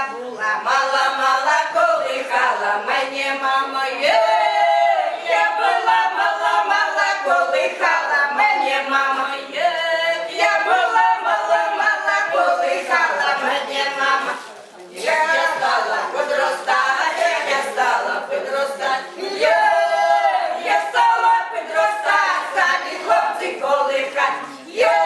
я була мала, колихала мене мама. Я була мала, колихала мене мама. Я була мала, колихала мене мама. Я стала підростати, я стала підростати. Я стала підростати, самі хлопці колихать. Я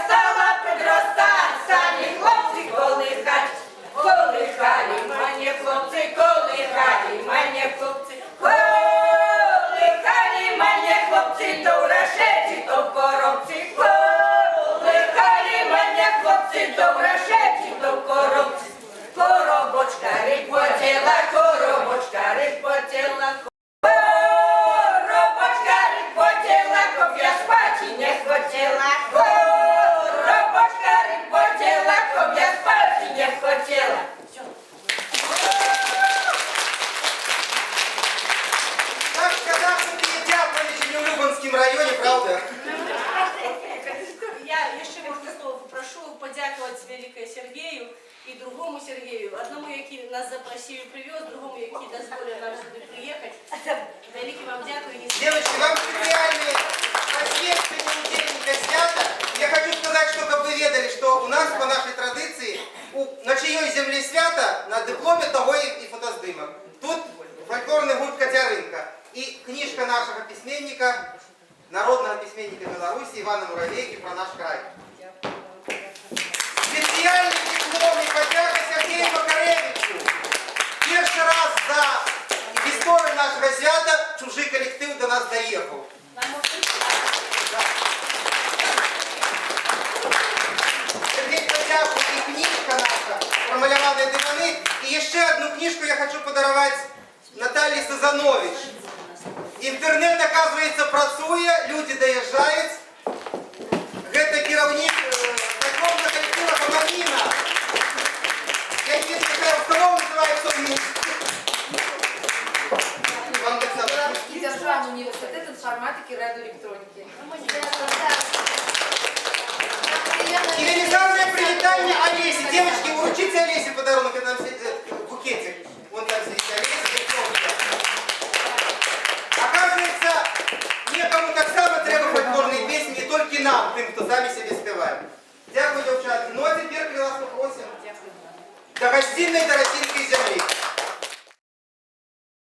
стала підростати, самі хлопці колихать. Колихали мене хлопці, колихали мене хлопці. Колихали мене хлопці, то в рашеті, то в коробці. Колихали мене хлопці, то в рашеті, то в коробці. Коробочка рипотіла, коробочка рипотіла. Коробочка рипотіла, коб я спати не хотіла. Коробочка рипотіла, коб я спати не хотіла. Так сказав собі Дякович не в Любанському районі, правда? Я еще можно слово попрошу подякувати великой Сергею і другому Сергею. Одному, який нас запросив і привез, другому, який дозволив нам сюди приїхати. Велике вам дякую. Девочки, вам специальные посвящение учебника свята. Я хочу сказать, чтобы вы ведали, что у нас по нашей традиции на чьей земле свято на дипломе того и фотоздымок. Тут фольклорный гурт Котярынка и книжка нашего письменника, народного письменника Беларуси Ивана Муравейки про наш край. Специальный диплом и подяка Сергею Макаревичу. Перший раз за історію нашого свята чужий колектив до нас доїхав. Сергій подякує і книжка наша про малювані дивани. І ще одну книжку я хочу подарувати Наталії Сазанович. Інтернет, оказується, працює, люди доїжджають. Це керівник фольклорного колективу «Помогіна». Есть такая установа, называется УМУС. Вам так само. Белорусский державный университет информатики и радиоэлектроники. И великолепное привитание Олесе. Девочки, уручите Олесе подарунок, это нам букетик. Вон там сидит Олеся. Оказывается, некому так само треба фольклорные песни, не только нам, тем, кто сами себе спевает. Дякую, девчатки. Ну а теперь, ласка, просим до гостиной, до российской земли.